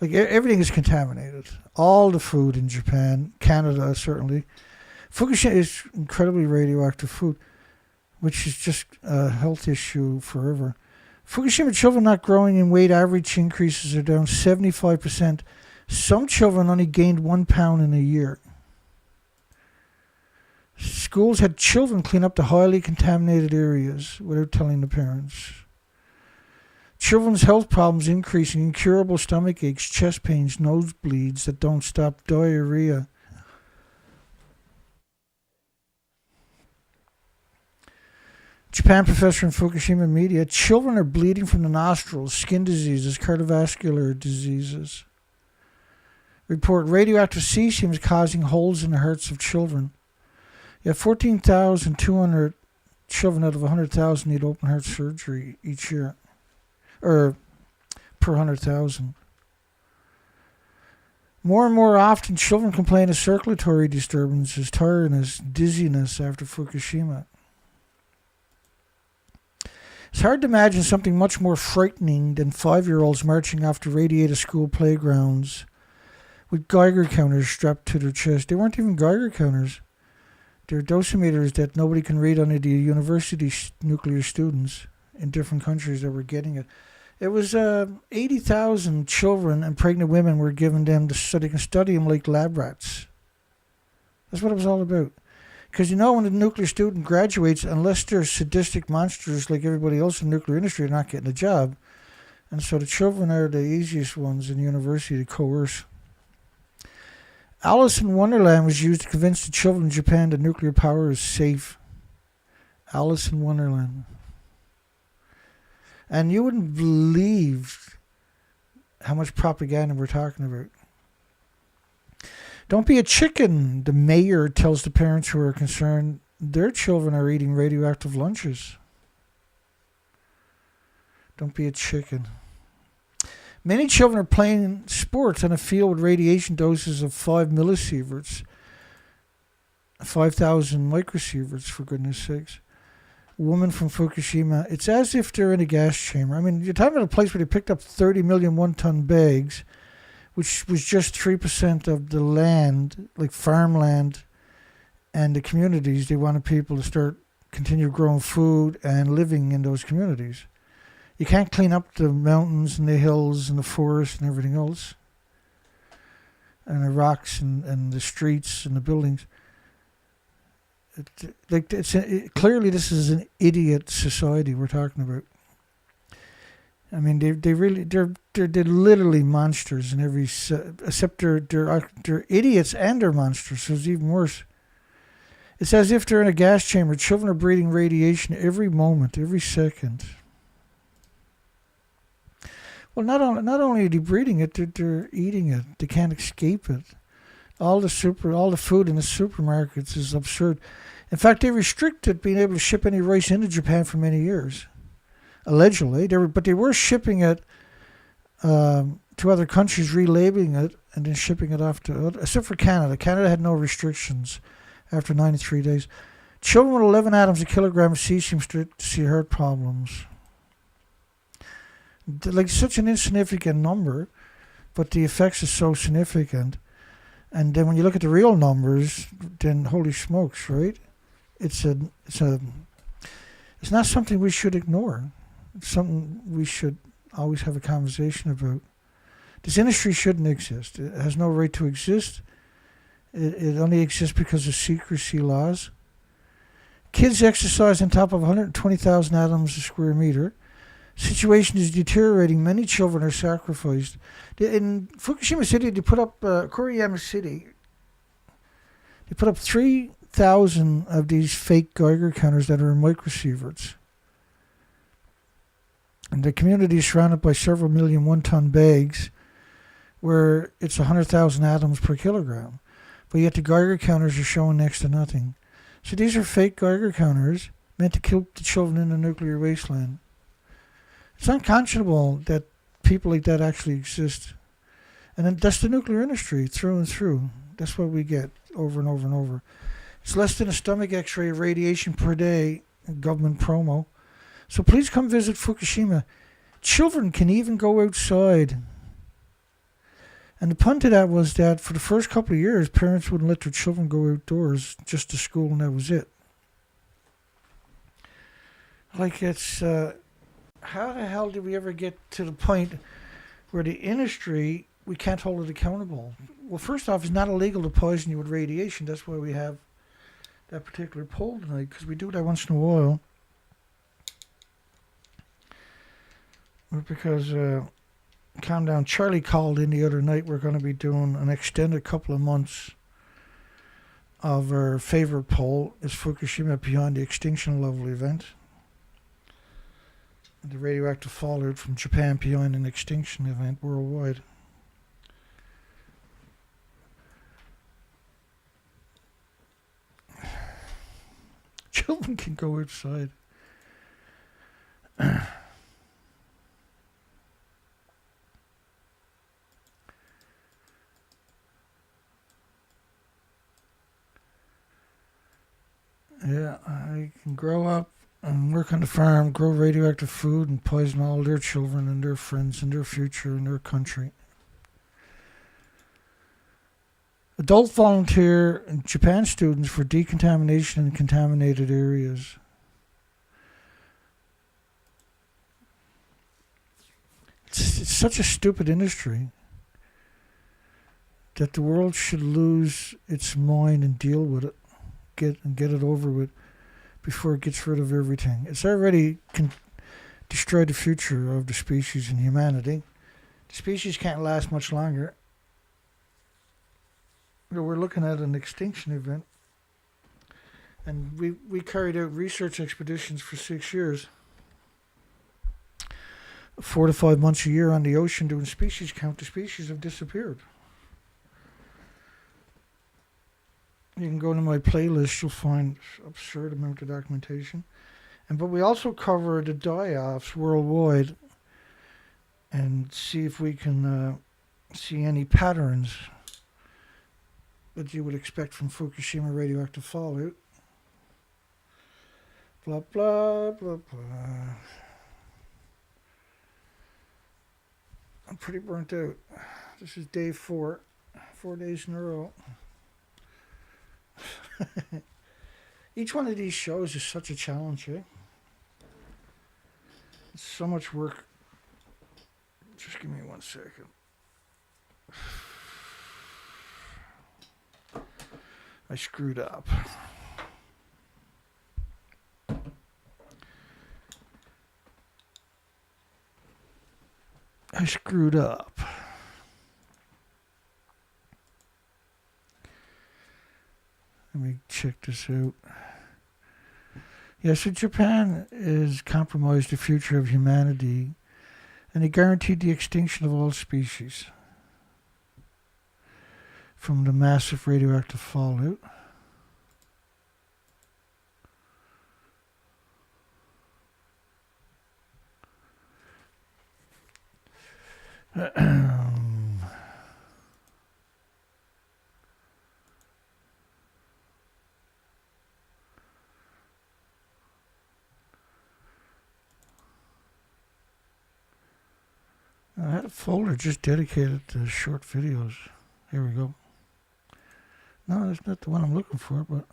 Like everything is contaminated. All the food in Japan, Canada certainly. Fukushima is incredibly radioactive food. which is just a health issue forever. Fukushima children not growing in weight, average increases are down 75%. Some children only gained 1 pound in a year. Schools had children clean up the highly contaminated areas without telling the parents. Children's health problems increasing, incurable stomach aches, chest pains, nosebleeds that don't stop, diarrhea. Japan professor in Fukushima media, children are bleeding from the nostrils, skin diseases, cardiovascular diseases. Report, radioactive cesium is causing holes in the hearts of children. Yeah, 14,200 children out of 100,000 need open heart surgery each year, or per 100,000. More and more often, children complain of circulatory disturbances, tiredness, dizziness after Fukushima. It's hard to imagine something much more frightening than 5-year-olds marching off to radiated school playgrounds with Geiger counters strapped to their chest. They weren't even Geiger counters. They're dosimeters that nobody can read on the university nuclear students in different countries that were getting it. It was 80,000 children and pregnant women were given them so they can study them like lab rats. That's what it was all about. Because when a nuclear student graduates, unless they're sadistic monsters like everybody else in the nuclear industry, they're not getting a job. And so the children are the easiest ones in university to coerce. Alice in Wonderland was used to convince the children in Japan that nuclear power is safe. Alice in Wonderland. And you wouldn't believe how much propaganda we're talking about. Don't be a chicken, the mayor tells the parents who are concerned their children are eating radioactive lunches. Don't be a chicken. Many children are playing sports on a field with radiation doses of 5 millisieverts, 5,000 microsieverts, for goodness sakes. Woman from Fukushima, it's as if they're in a gas chamber. I mean, you're talking about a place where they picked up 30 million one-ton bags, which was just 3% of the land, like farmland, and the communities. They wanted people to continue growing food and living in those communities. You can't clean up the mountains and the hills and the forest and everything else, and the rocks and the streets and the buildings. Clearly, this is an idiot society we're talking about. I mean, they're literally monsters in every except they're idiots and they're monsters. So it's even worse. It's as if they're in a gas chamber. Children are breathing radiation every moment, every second. Well, not only are they breathing it, they're eating it. They can't escape it. All the food in the supermarkets is absurd. In fact, they restricted being able to ship any rice into Japan for many years. Allegedly, but they were shipping it to other countries, relabeling it, and then shipping it off to except for Canada. Canada had no restrictions after 93 days. Children with 11 atoms a kilogram of cesium start to see heart problems. Like such an insignificant number, but the effects are so significant. And then when you look at the real numbers, then holy smokes, right? It's not something we should ignore. It's something we should always have a conversation about. This industry shouldn't exist. It has no right to exist. It only exists because of secrecy laws. Kids exercise on top of 120,000 atoms a square meter. Situation is deteriorating. Many children are sacrificed. In Fukushima City, they put up, Kuriyama City, they put up 3,000 of these fake Geiger counters that are in microsieverts. And the community is surrounded by several million one-ton bags where it's 100,000 atoms per kilogram. But yet the Geiger counters are showing next to nothing. So these are fake Geiger counters meant to kill the children in the nuclear wasteland. It's unconscionable that people like that actually exist. And then that's the nuclear industry through and through. That's what we get over and over and over. It's less than a stomach x-ray of radiation per day, government promo. So please come visit Fukushima. Children can even go outside. And the pun to that was that for the first couple of years, parents wouldn't let their children go outdoors, just to school, and that was it. Like it's, how the hell did we ever get to the point where the industry, we can't hold it accountable? Well, first off, it's not illegal to poison you with radiation. That's why we have that particular poll tonight, because we do that once in a while. Because, calm down, Charlie called in the other night. We're going to be doing an extended couple of months of our favorite poll is Fukushima Beyond the Extinction Level event. The radioactive fallout from Japan beyond an extinction event worldwide. Children can go outside. Yeah, I can grow up and work on the farm, grow radioactive food, and poison all their children and their friends and their future and their country. Adult volunteer Japan students for decontamination in contaminated areas. It's such a stupid industry that the world should lose its mind and deal with it. Get it over with before it gets rid of everything. It's already destroyed the future of the species and humanity. The species can't last much longer. We're looking at an extinction event, and we carried out research expeditions for 6 years, 4 to 5 months a year on the ocean doing species count. The species have disappeared. You can go to my playlist, you'll find absurd amount of documentation. But we also cover the die-offs worldwide and see if we can see any patterns that you would expect from Fukushima radioactive fallout. Blah, blah, blah, blah. I'm pretty burnt out. This is day 4. 4 days in a row. Each one of these shows is such a challenge, eh? It's so much work. Just give me 1 second. I screwed up. Let me check this out. Yeah, so Japan has compromised the future of humanity, and they guaranteed the extinction of all species from the massive radioactive fallout. I had a folder just dedicated to short videos. Here we go. No, that's not the one I'm looking for, but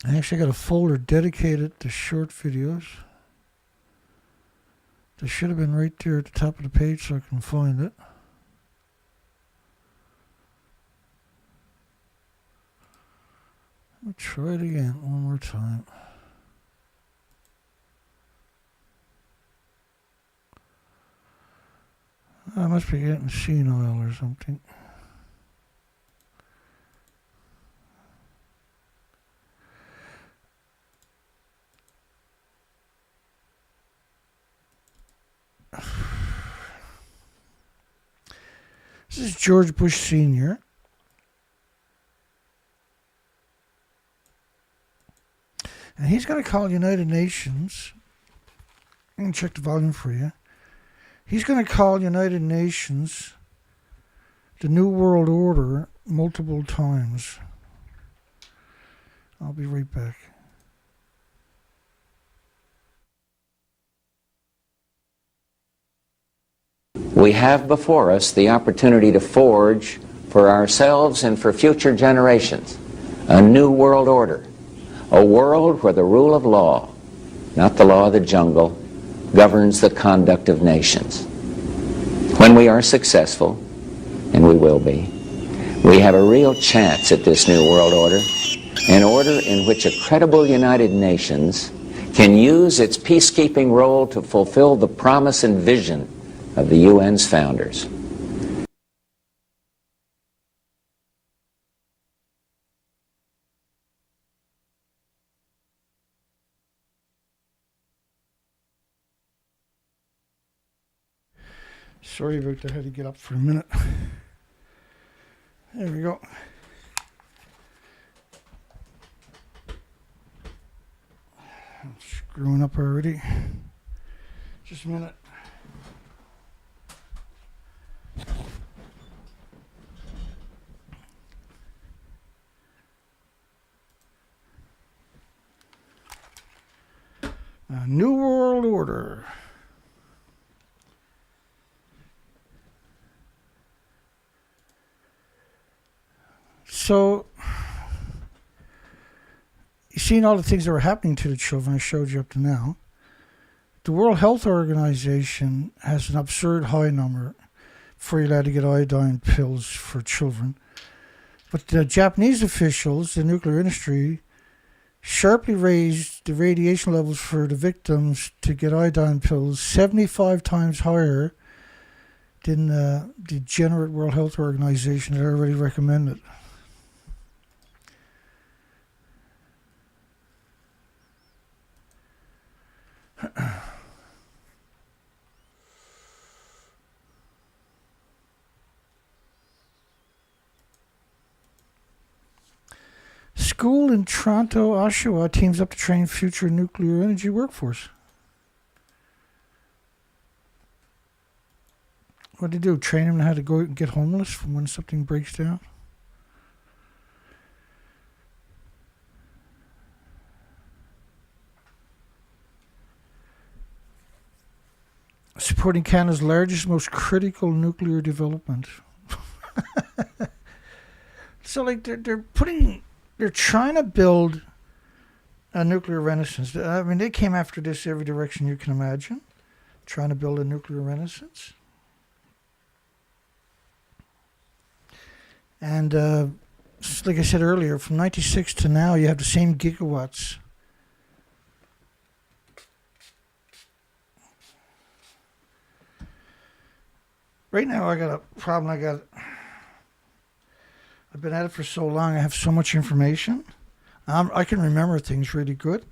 I actually got a folder dedicated to short videos. That should have been right there at the top of the page so I can find it. Let me try it again one more time. I must be getting senile or something. This is George Bush Sr. And he's going to call United Nations. I can check the volume for you. He's going to call United Nations the New World Order multiple times. I'll be right back. We have before us the opportunity to forge for ourselves and for future generations a new world order, a world where the rule of law, not the law of the jungle, governs the conduct of nations. When we are successful, and we will be, we have a real chance at this new world order, an order in which a credible United Nations can use its peacekeeping role to fulfill the promise and vision of the UN's founders. Sorry about that, I had to get up for a minute. There we go. I'm screwing up already. Just a minute. A New World Order. So, you've seen all the things that were happening to the children I showed you up to now. The World Health Organization has an absurd high number for you allowed to get iodine pills for children. But the Japanese officials, the nuclear industry, sharply raised the radiation levels for the victims to get iodine pills 75 times higher than the degenerate World Health Organization had already recommended. School in Toronto, Oshawa teams up to train future nuclear energy workforce. What do they do? Train them how to go and get homeless from when something breaks down? Supporting Canada's largest, most critical nuclear development. So, like, they're trying to build a nuclear renaissance. I mean, they came after this every direction you can imagine, trying to build a nuclear renaissance. And like I said earlier, from 96 to now, you have the same gigawatts. Right now, I got a problem. I've been at it for so long. I have so much information. I can remember things really good,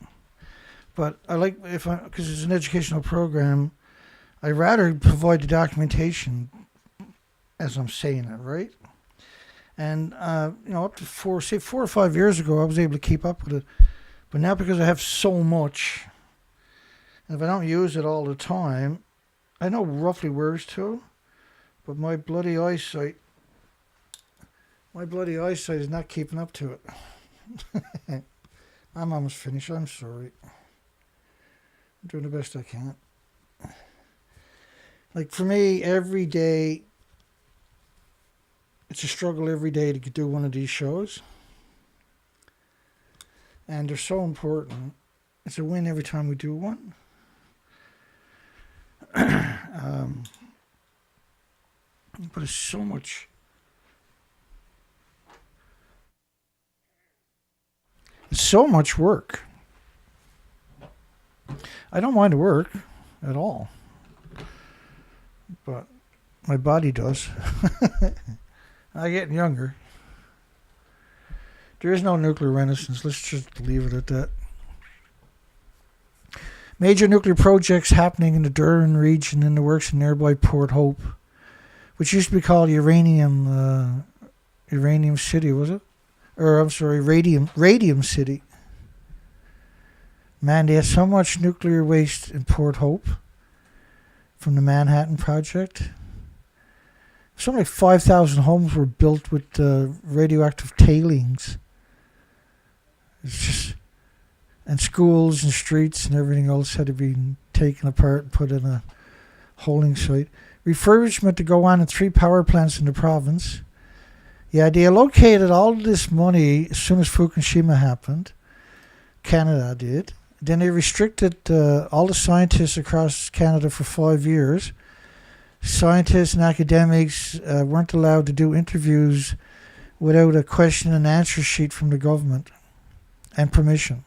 but I like because it's an educational program. I rather provide the documentation as I'm saying it, right? And up to 4 or 5 years ago, I was able to keep up with it, but now because I have so much, and if I don't use it all the time, I know roughly words to. But my bloody eyesight is not keeping up to it. I'm almost finished. I'm sorry. I'm doing the best I can. Like for me, every day, it's a struggle every day to do one of these shows. And they're so important. It's a win every time we do one. But it's so much. It's so much work. I don't mind the work at all. But my body does. I'm getting younger. There is no nuclear renaissance. Let's just leave it at that. Major nuclear projects happening in the Durnford region in the works in nearby Port Hope, which used to be called Uranium City, was it? Or, I'm sorry, Radium City. Man, they had so much nuclear waste in Port Hope from the Manhattan Project. Something like 5,000 homes were built with radioactive tailings. It's just... And schools and streets and everything else had to be taken apart and put in a holding site. Refurbishment to go on in 3 power plants in the province. Yeah, they allocated all this money as soon as Fukushima happened. Canada did. Then they restricted all the scientists across Canada for 5 years. Scientists and academics weren't allowed to do interviews without a question and answer sheet from the government and permission.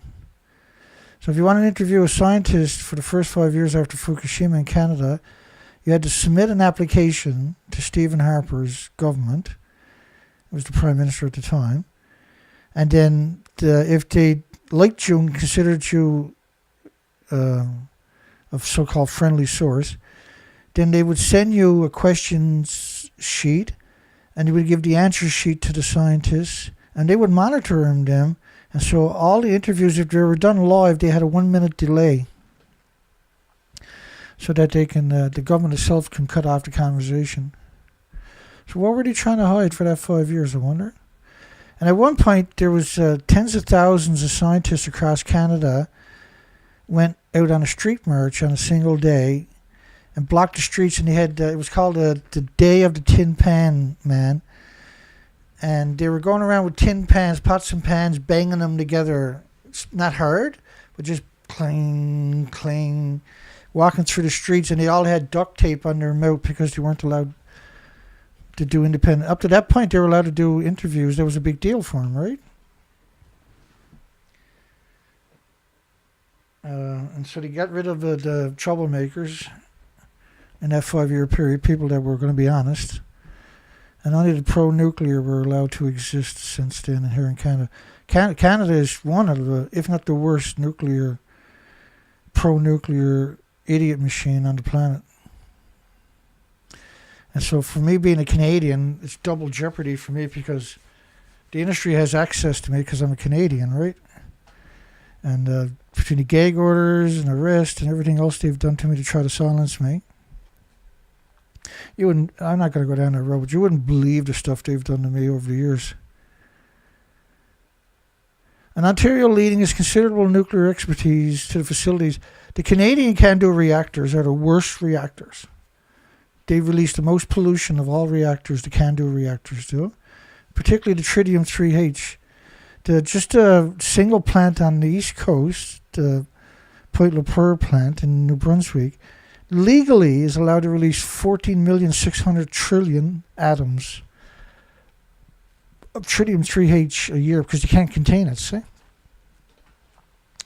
So if you want to interview a scientist for the first 5 years after Fukushima in Canada, you had to submit an application to Stephen Harper's government. It was the Prime Minister at the time. And then if they liked you and considered you a so-called friendly source, then they would send you a questions sheet, and they would give the answer sheet to the scientists, and they would monitor them. And so all the interviews, if they were done live, they had a 1 minute delay, so that they can the government itself can cut off the conversation. So what were they trying to hide for that 5 years, I wonder? And at one point, there was tens of thousands of scientists across Canada went out on a street march on a single day and blocked the streets, and they had it was called the Day of the Tin Pan Man, and they were going around with tin pans, pots and pans, banging them together, not hard, but just clang, clang, walking through the streets, and they all had duct tape on their mouth because they weren't allowed to do independent. Up to that point, they were allowed to do interviews. That was a big deal for them, right? And so they got rid of the troublemakers in that 5 year period, people that were going to be honest. And only the pro-nuclear were allowed to exist since then here in Canada. Canada is one of the, if not the worst, pro-nuclear idiot machine on the planet. And so for me being a Canadian, it's double jeopardy for me because the industry has access to me because I'm a Canadian, right? And between the gag orders and arrest and everything else they've done to me to try to silence me, you wouldn't. I'm not going to go down that road, but you wouldn't believe the stuff they've done to me over the years. And Ontario leading its considerable nuclear expertise to the facilities. The Canadian CANDU reactors are the worst reactors. They release the most pollution of all reactors, the CANDU reactors do, particularly the tritium-3H. Just a single plant on the East Coast, the Point Leper plant in New Brunswick, legally is allowed to release 14,600,000,000,000,000 atoms of tritium-3H a year because you can't contain it, see?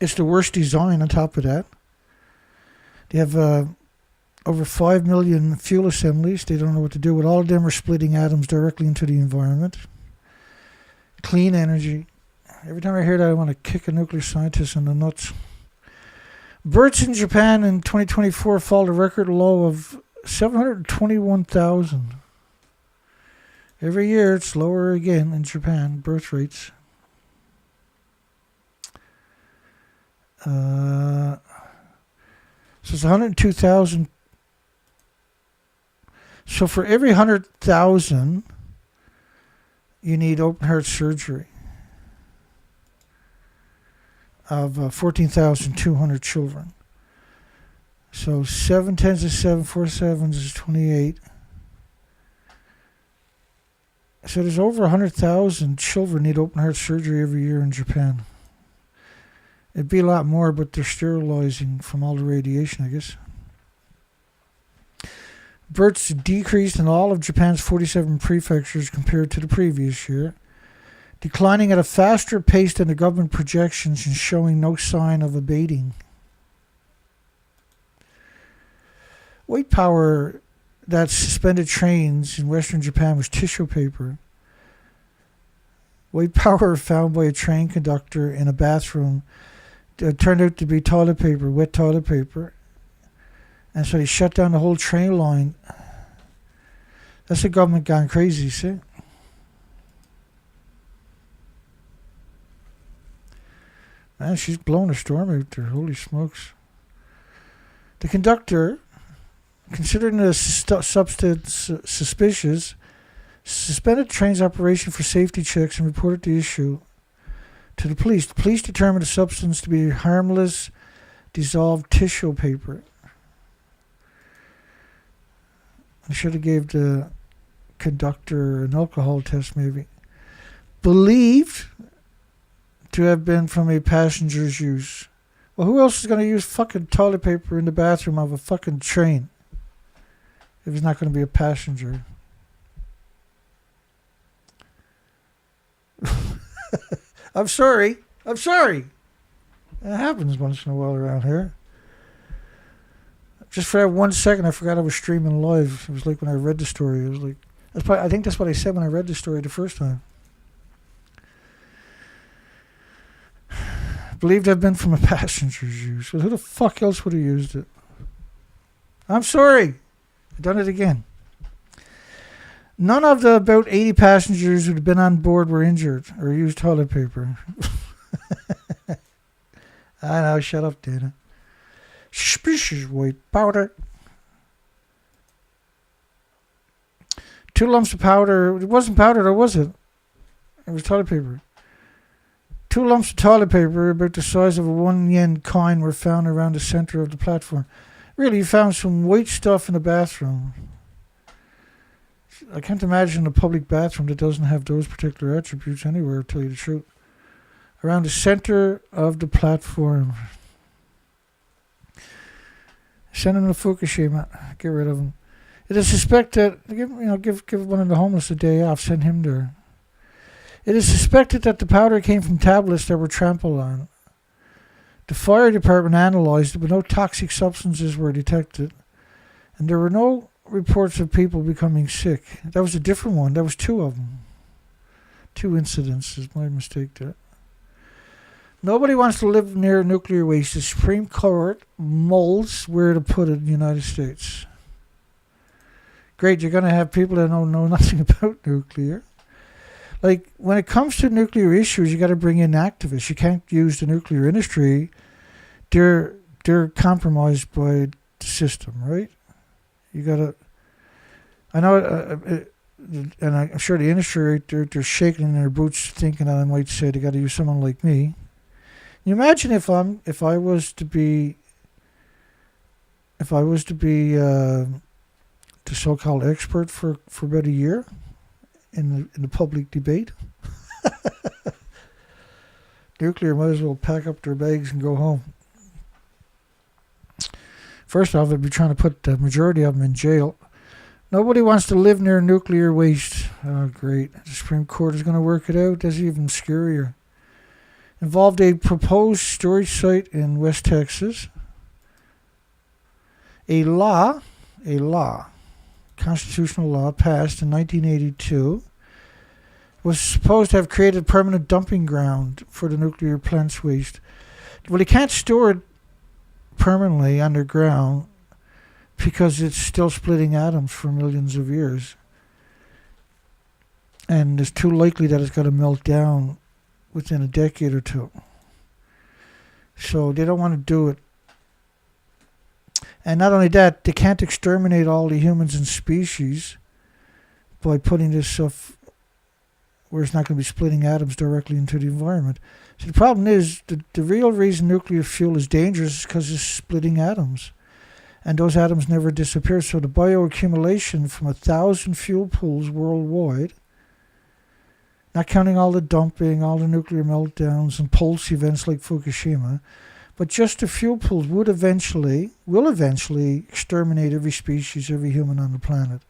It's the worst design on top of that. They have over 5 million fuel assemblies. They don't know what to do with all of them. Are splitting atoms directly into the environment. Clean energy. Every time I hear that, I want to kick a nuclear scientist in the nuts. Births in Japan in 2024 fall to a record low of 721,000. Every year it's lower again in Japan, birth rates. So it's 102,000. So for every 100,000, you need open heart surgery of 14,200 children. So 7 tens of 7, 4 sevens is 28. So there's over 100,000 children need open heart surgery every year in Japan. It'd be a lot more, but they're sterilizing from all the radiation, I guess. Births decreased in all of Japan's 47 prefectures compared to the previous year, declining at a faster pace than the government projections and showing no sign of abating. White power that suspended trains in western Japan was tissue paper. White power found by a train conductor in a bathroom turned out to be toilet paper, wet toilet paper. And so they shut down the whole train line. That's the government gone crazy, see? Man, she's blowing a storm out there. Holy smokes. The conductor, considering the substance suspicious, suspended the train's operation for safety checks and reported the issue to the police. The police determined the substance to be harmless dissolved tissue paper. I should have gave the conductor, an alcohol test maybe. Believed to have been from a passenger's use. Well, who else is going to use fucking toilet paper in the bathroom of a fucking train if it's not going to be a passenger? I'm sorry. It happens once in a while around here. Just for that 1 second, I forgot I was streaming live. It was like when I read the story. It was like, I think that's what I said when I read the story the first time. Believed to have been from a passenger's use. Well, who the fuck else would have used it? I'm sorry. I've done it again. None of the about 80 passengers who had been on board were injured or used toilet paper. I know, shut up, Dana. Suspicious white powder. 2 lumps of powder. It wasn't powder, or was it? It was toilet paper. 2 lumps of toilet paper about the size of a 1 yen coin were found around the center of the platform. Really, you found some white stuff in the bathroom. I can't imagine a public bathroom that doesn't have those particular attributes anywhere, to tell you the truth. Around the center of the platform. Send them to Fukushima. Get rid of them. It is suspected, give one of the homeless a day off. Send him there. It is suspected that the powder came from tablets that were trampled on. The fire department analyzed it, but no toxic substances were detected. And there were no reports of people becoming sick. That was a different one. That was 2 of them. 2 incidents is my mistake there. Nobody wants to live near nuclear waste. The Supreme Court molds where to put it in the United States. Great, you're going to have people that don't know nothing about nuclear. Like, when it comes to nuclear issues, you got to bring in activists. You can't use the nuclear industry. They're compromised by the system, right? You got to... I know, and I'm sure the industry, they're shaking in their boots thinking that I might say they got to use someone like me. You imagine if I was to be the so-called expert for about a year in the public debate. Nuclear might as well pack up their bags and go home. First off, they'd be trying to put the majority of them in jail. Nobody wants to live near nuclear waste. Oh, great. The Supreme Court is going to work it out. That's even scarier. Involved a proposed storage site in West Texas. A law, constitutional law passed in 1982, was supposed to have created a permanent dumping ground for the nuclear plant's waste. Well, you can't store it permanently underground because it's still splitting atoms for millions of years. And it's too likely that it's going to melt down within a decade or 2. So they don't want to do it. And not only that, they can't exterminate all the humans and species by putting this stuff where it's not going to be splitting atoms directly into the environment. So the problem is, the real reason nuclear fuel is dangerous is because it's splitting atoms. And those atoms never disappear. So the bioaccumulation from 1,000 fuel pools worldwide, not counting all the dumping, all the nuclear meltdowns and pulse events like Fukushima, but just the fuel pools will eventually exterminate every species, every human on the planet.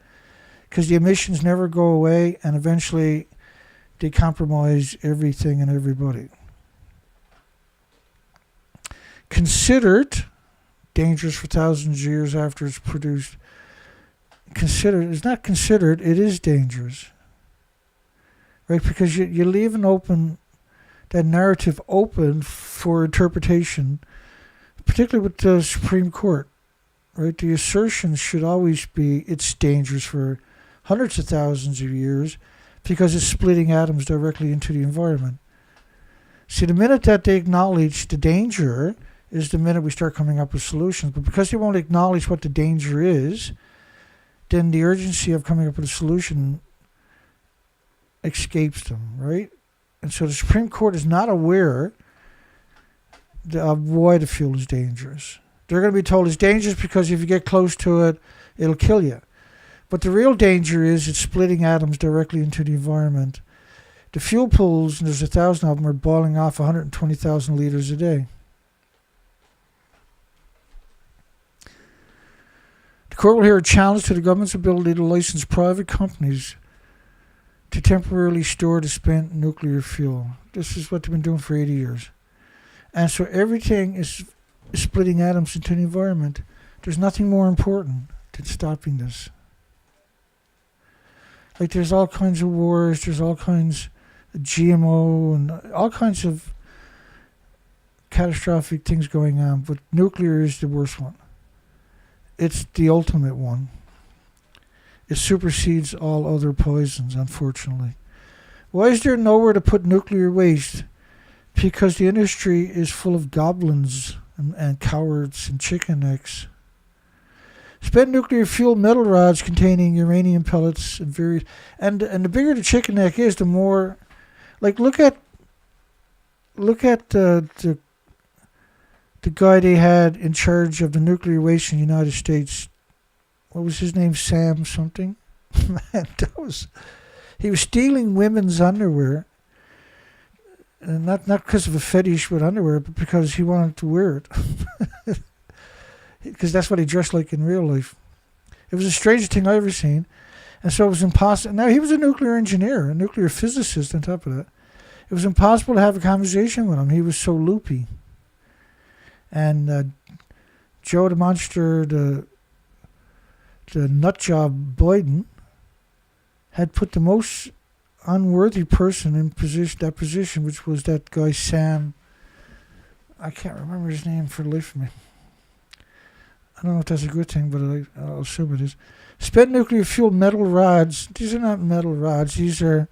Because the emissions never go away, and eventually they compromise everything and everybody. Considered dangerous for thousands of years after it's produced. It's not considered, it is dangerous. Right, because you're leaving that narrative open for interpretation, particularly with the Supreme Court. Right, the assertions should always be it's dangerous for hundreds of thousands of years because it's splitting atoms directly into the environment. See, the minute that they acknowledge the danger is the minute we start coming up with solutions. But because they won't acknowledge what the danger is, then the urgency of coming up with a solution escapes them, right? And so the Supreme Court is not aware of why the fuel is dangerous. They're going to be told it's dangerous because if you get close to it, it'll kill you. But the real danger is it's splitting atoms directly into the environment. The fuel pools, and there's 1,000 of them, are boiling off 120,000 litres a day. The court will hear a challenge to the government's ability to license private companies to temporarily store the spent nuclear fuel. This is what they've been doing for 80 years. And so everything is splitting atoms into the environment. There's nothing more important than stopping this. Like there's all kinds of wars, there's all kinds of GMO and all kinds of catastrophic things going on, but nuclear is the worst one. It's the ultimate one. It supersedes all other poisons, unfortunately. Why is there nowhere to put nuclear waste? Because the industry is full of goblins and cowards and chicken necks. Spent nuclear fuel metal rods containing uranium pellets and various, and the bigger the chicken neck is, the more, like look at the guy they had in charge of the nuclear waste in the United States. What was his name? Sam something. Man, he was stealing women's underwear, and not because of a fetish with underwear, but because he wanted to wear it. Because that's what he dressed like in real life. It was the strangest thing I've ever seen. And so it was impossible. Now, he was a nuclear engineer, a nuclear physicist on top of that. It was impossible to have a conversation with him. He was so loopy. And Joe the Monster, the nutjob Biden, had put the most unworthy person in that position, which was that guy Sam. I can't remember his name for the life of me. I don't know if that's a good thing, but I'll assume it is. Spent nuclear fuel metal rods. These are not metal rods. These are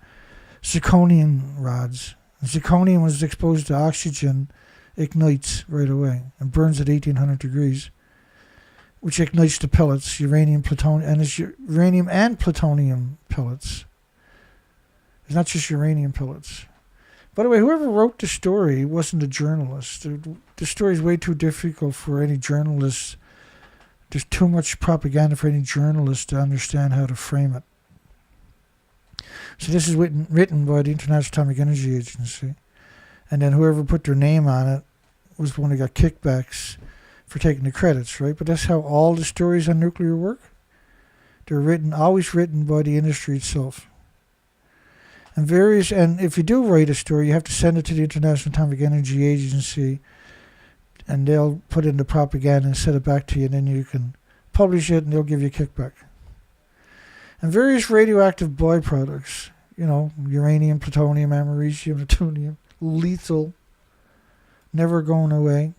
zirconium rods. And zirconium, was exposed to oxygen, ignites right away and burns at 1800 degrees, which ignites the pellets, uranium, plutonium, and it's uranium and plutonium pellets. It's not just uranium pellets. By the way, whoever wrote the story wasn't a journalist. The story is way too difficult for any journalist. There's too much propaganda for any journalist to understand how to frame it. So this is written by the International Atomic Energy Agency. And then whoever put their name on it was the one who got kickbacks for taking the credits, right? But that's how all the stories on nuclear work. They're always written by the industry itself. And if you do write a story, you have to send it to the International Atomic Energy Agency, and they'll put in the propaganda and send it back to you, and then you can publish it, and they'll give you a kickback. And various radioactive byproducts, uranium, plutonium, americium, plutonium, lethal, never going away,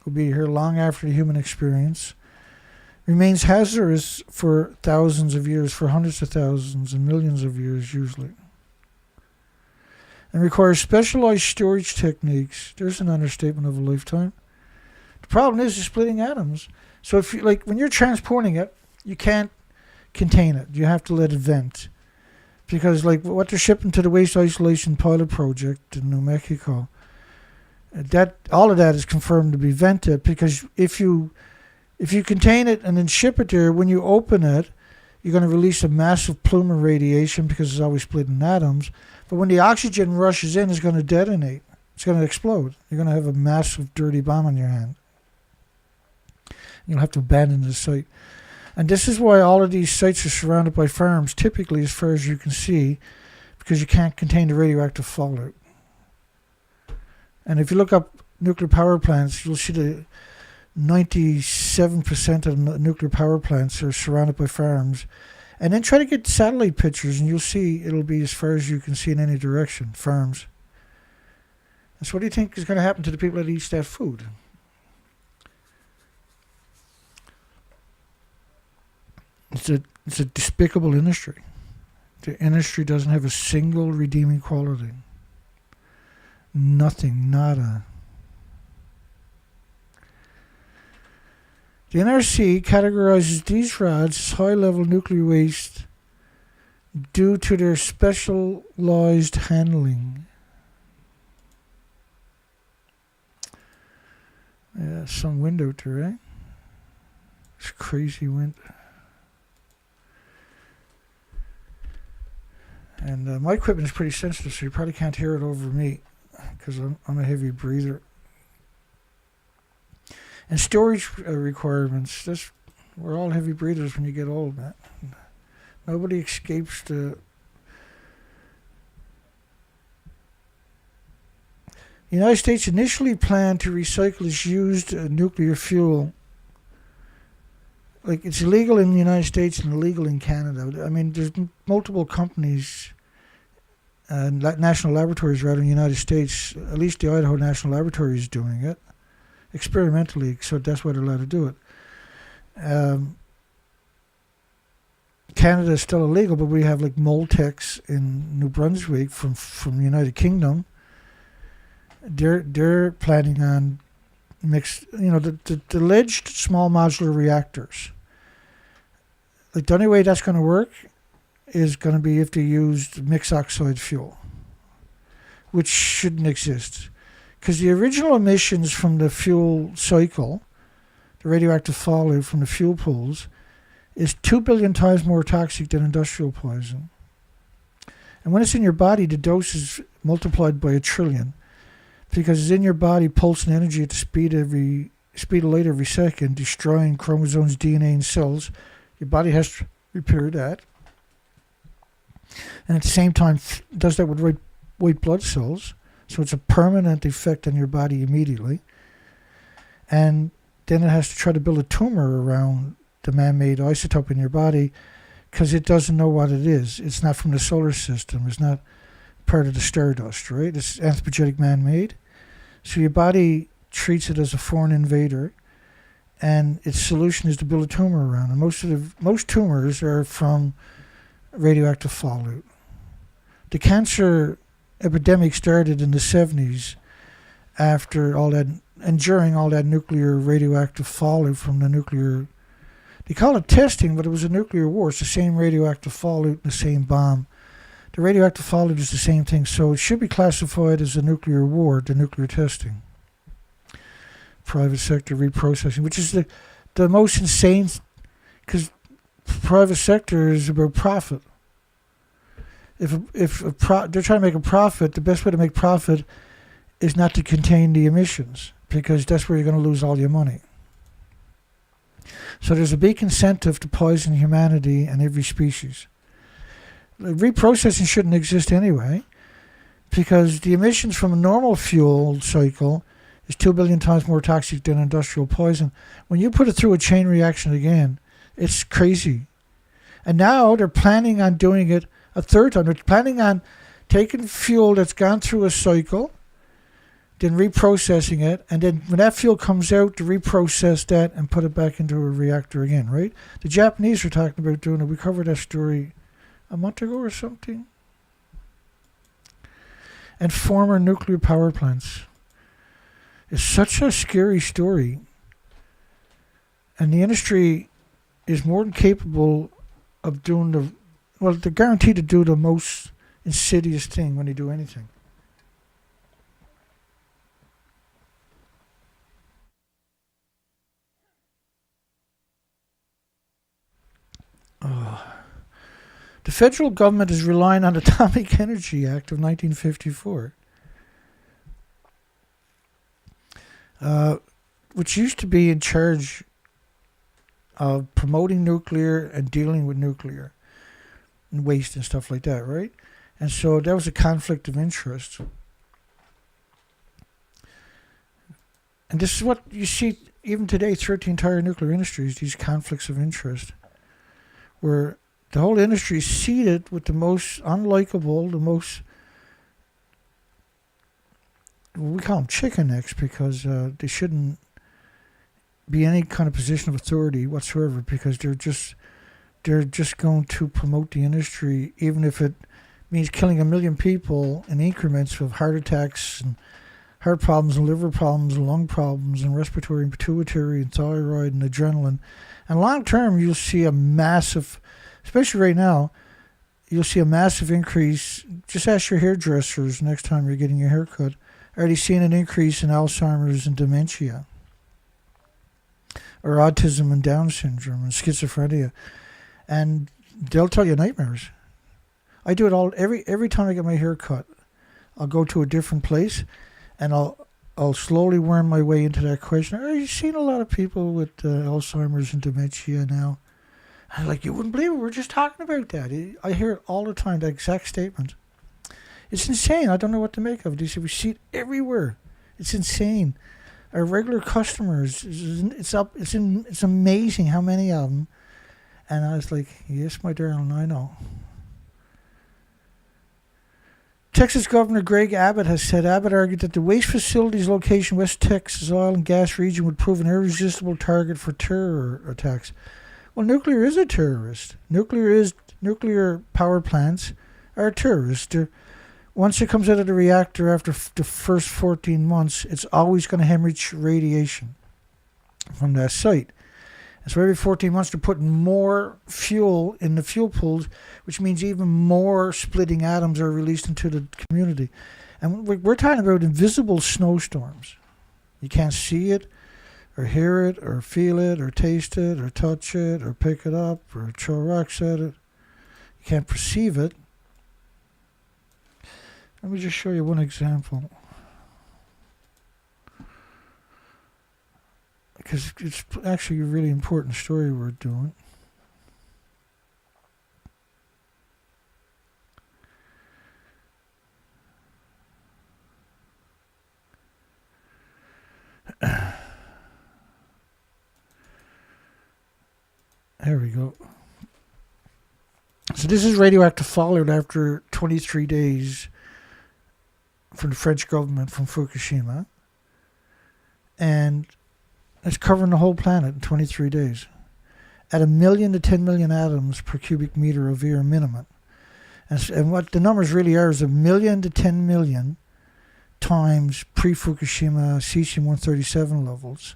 will be here long after the human experience, remains hazardous for thousands of years, for hundreds of thousands and millions of years usually, and requires specialized storage techniques. There's an understatement of a lifetime. The problem is splitting atoms. So if when you're transporting it, you can't contain it. You have to let it vent. Because what they're shipping to the Waste Isolation Pilot Project in New Mexico, all of that is confirmed to be vented, because if you contain it and then ship it there, when you open it, you're going to release a massive plume of radiation because it's always split in atoms. But when the oxygen rushes in, it's going to detonate. It's going to explode. You're going to have a massive dirty bomb on your hand. You'll have to abandon the site. And this is why all of these sites are surrounded by farms, typically as far as you can see, because you can't contain the radioactive fallout. And if you look up nuclear power plants, you'll see that 97% of nuclear power plants are surrounded by farms. And then try to get satellite pictures, and you'll see it'll be as far as you can see in any direction, farms. And so what do you think is going to happen to the people that eat that food? It's a despicable industry. The industry doesn't have a single redeeming quality. Nothing, nada. The NRC categorizes these rods as high-level nuclear waste due to their specialized handling. Yeah, some wind out there, eh? It's crazy wind. And my equipment is pretty sensitive, so you probably can't hear it over me because I'm a heavy breather. And storage requirements. We're all heavy breathers when you get old, man. Nobody escapes the... The United States initially planned to recycle its used nuclear fuel. Like, it's illegal in the United States and illegal in Canada. I mean, there's multiple companies, national laboratories rather, in the United States. At least the Idaho National Laboratory is doing it experimentally, so that's why they're allowed to do it. Canada is still illegal, but we have like Moltex in New Brunswick from the United Kingdom. They're planning on mixed, the alleged small modular reactors. Like, the only way that's going to work is going to be if they used mixed oxide fuel, which shouldn't exist. Because the original emissions from the fuel cycle, the radioactive fallout from the fuel pools, is 2 billion times more toxic than industrial poison. And when it's in your body, the dose is multiplied by 1 trillion. Because it's in your body, pulsing energy at the speed of light every second, destroying chromosomes, DNA, and cells. Your body has to repair that. And at the same time, does that with white blood cells. So it's a permanent effect on your body immediately. And then it has to try to build a tumor around the man-made isotope in your body because it doesn't know what it is. It's not from the solar system. It's not part of the stardust, right? It's anthropogenic man-made. So your body treats it as a foreign invader, and its solution is to build a tumor around it. Most tumors are from radioactive fallout. The cancer epidemic started in the 70s after all that, and during all that nuclear radioactive fallout from the nuclear... They call it testing, but it was a nuclear war. It's the same radioactive fallout, the same bomb. The radioactive fallout is the same thing, so it should be classified as a nuclear war, the nuclear testing. Private sector reprocessing, which is the most insane, because private sector is about profit. If they're trying to make a profit, the best way to make profit is not to contain the emissions, because that's where you're going to lose all your money. So there's a big incentive to poison humanity and every species. Reprocessing shouldn't exist anyway, because the emissions from a normal fuel cycle is 2 billion times more toxic than industrial poison. When you put it through a chain reaction again, it's crazy. And now they're planning on doing it a third time. They're planning on taking fuel that's gone through a cycle, then reprocessing it, and then when that fuel comes out, to reprocess that and put it back into a reactor again, right? The Japanese are talking about doing it. We covered that story a month ago or something. And former nuclear power plants. It's such a scary story. And the industry is more than capable of doing they're guaranteed to do the most insidious thing when they do anything. The federal government is relying on the Atomic Energy Act of 1954, which used to be in charge of promoting nuclear and dealing with nuclear and waste and stuff like that, right? And so that was a conflict of interest. And this is what you see even today throughout the entire nuclear industry, is these conflicts of interest, where the whole industry is seeded with the most unlikable, the most, we call them chicken necks, because they shouldn't be any kind of position of authority whatsoever, because they're just going to promote the industry, even if it means killing 1 million people in increments of heart attacks and heart problems and liver problems and lung problems and respiratory and pituitary and thyroid and adrenaline. And long term, you'll see a massive, especially right now, you'll see a massive increase. Just ask your hairdressers next time you're getting your hair cut. Already seeing an increase in Alzheimer's and dementia, or autism and Down syndrome and schizophrenia. And they'll tell you nightmares. I do it all every time I get my hair cut. I'll go to a different place, and I'll slowly worm my way into that question. Are you seeing a lot of people with Alzheimer's and dementia now? And I'm like, you wouldn't believe it. We're just talking about that. I hear it all the time, that exact statement. It's insane. I don't know what to make of it. They say we see it everywhere. It's insane. Our regular customers, it's amazing how many of them. And I was like, yes, my darling, I know. Texas Governor Greg Abbott has said Abbott argued that the waste facility's location in West Texas oil and gas region would prove an irresistible target for terror attacks. Well, nuclear is a terrorist. Nuclear power plants are terrorists. Once it comes out of the reactor after the first 14 months, it's always going to hemorrhage radiation from that site. And so every 14 months, they're putting more fuel in the fuel pools, which means even more splitting atoms are released into the community. And we're talking about invisible snowstorms. You can't see it, or hear it, or feel it, or taste it, or touch it, or pick it up, or throw rocks at it. You can't perceive it. Let me just show you one example. Because it's actually a really important story we're doing. There we go. So this is radioactive fallout after 23 days from the French government from Fukushima. And it's covering the whole planet in 23 days. At 1 million to 10 million atoms per cubic meter of air minimum. And what the numbers really are is 1 million to 10 million times pre-Fukushima cesium-137 levels.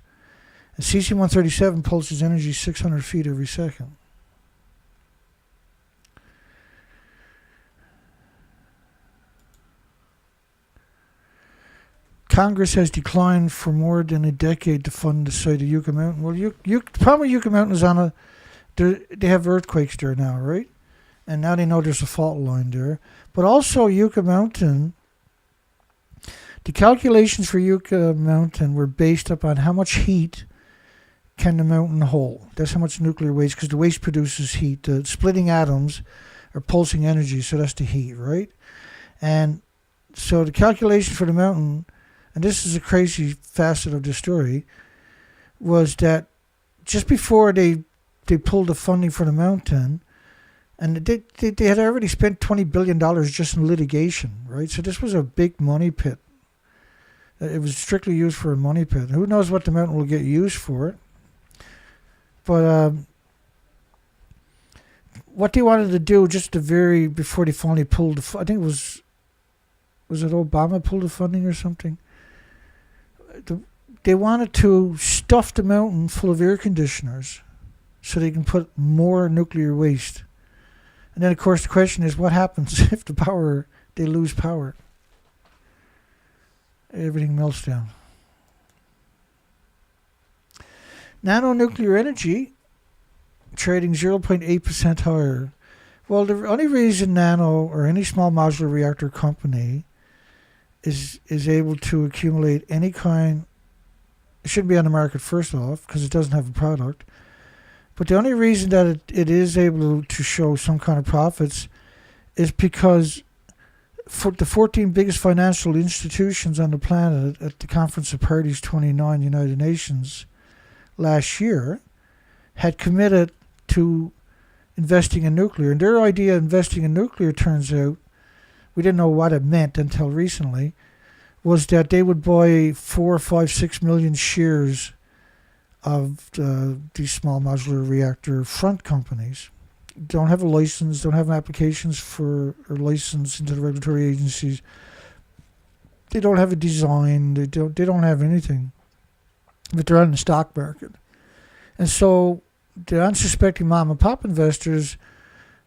And cesium-137 pulses energy 600 feet every second. Congress has declined for more than a decade to fund the site of Yucca Mountain. Well, the problem with Yucca Mountain is they have earthquakes there now, right? And now they know there's a fault line there. But also Yucca Mountain, the calculations for Yucca Mountain were based upon how much heat can the mountain hold. That's how much nuclear waste, because the waste produces heat. The splitting atoms are pulsing energy, so that's the heat, right? And so the calculation for the mountain, and this is a crazy facet of the story, was that just before they pulled the funding for the mountain, and they had already spent $20 billion just in litigation, right? So this was a big money pit. It was strictly used for a money pit. Who knows what the mountain will get used for? But what they wanted to do just before they finally pulled I think it was it Obama pulled the funding or something? They wanted to stuff the mountain full of air conditioners so they can put more nuclear waste. And then, of course, the question is, what happens if they lose power? Everything melts down. NANO Nuclear energy trading 0.8% higher. Well, the only reason Nano or any small modular reactor company is able to accumulate any kind, it shouldn't be on the market first off because it doesn't have a product. But the only reason that it is able to show some kind of profits is because for the 14 biggest financial institutions on the planet at the Conference of Parties 29 United Nations last year had committed to investing in nuclear. And their idea of investing in nuclear, turns out, we didn't know what it meant until recently, was that they would buy 4, 5, 6 million shares of these small modular reactor front companies. Don't have a license, don't have applications for or license into the regulatory agencies. They don't have a design, they don't have anything. But they're on the stock market. And so the unsuspecting mom and pop investors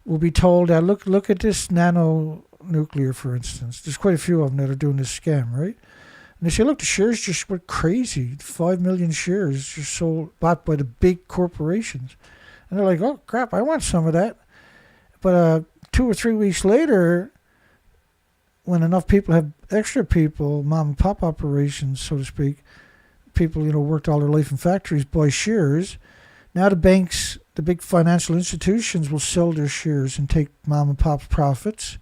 will be told that look at this NANO Nuclear, for instance. There's quite a few of them that are doing this scam, right? And they say, look, the shares just went crazy. 5 million shares just bought by the big corporations. And they're like, oh, crap, I want some of that. But 2 or 3 weeks later, when enough people have extra people, mom and pop operations, so to speak, people, worked all their life in factories, buy shares. Now the banks, the big financial institutions will sell their shares and take mom and pop's profits.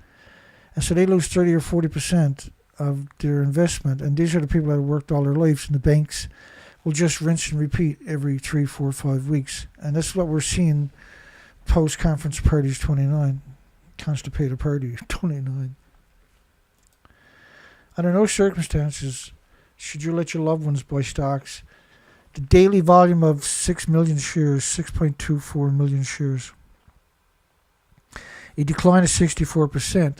And so they lose 30 or 40% of their investment. And these are the people that have worked all their lives, and the banks will just rinse and repeat every 3, 4, 5 weeks. And this is what we're seeing post-conference parties 29, constipated party 29. Under no circumstances should you let your loved ones buy stocks. The daily volume of 6 million shares, 6.24 million shares. A decline of 64%.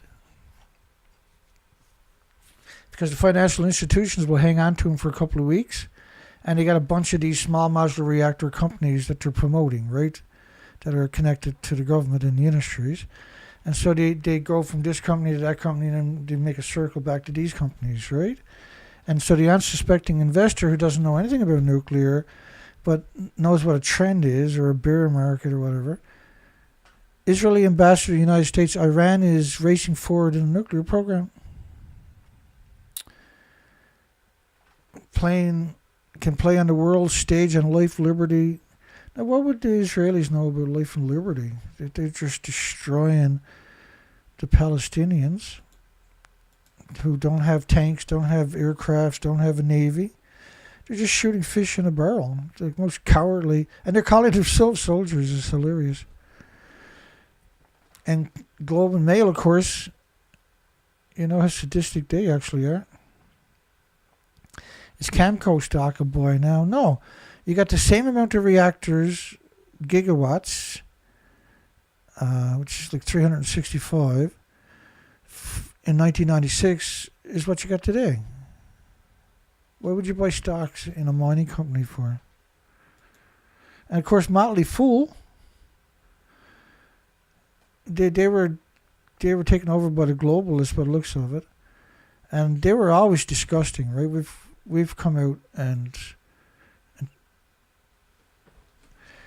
Because the financial institutions will hang on to them for a couple of weeks, and they got a bunch of these small modular reactor companies that they're promoting, right? That are connected to the government and the industries. And so they go from this company to that company, and then they make a circle back to these companies, right? And so the unsuspecting investor who doesn't know anything about nuclear, but knows what a trend is, or a bear market or whatever, Israeli ambassador to the United States, Iran is racing forward in the nuclear program. Can play on the world stage on life, liberty. Now, what would the Israelis know about life and liberty? They're just destroying the Palestinians who don't have tanks, don't have aircrafts, don't have a navy. They're just shooting fish in a barrel. It's the most cowardly. And they're calling themselves soldiers. It's hilarious. And Globe and Mail, of course, how sadistic they actually are. Is Camco stock a buy now? No. You got the same amount of reactors, gigawatts, which is like 365, in 1996, is what you got today. Why would you buy stocks in a mining company for? And of course, Motley Fool, they were taken over by the globalists by the looks of it, and they were always disgusting, right? We've come out and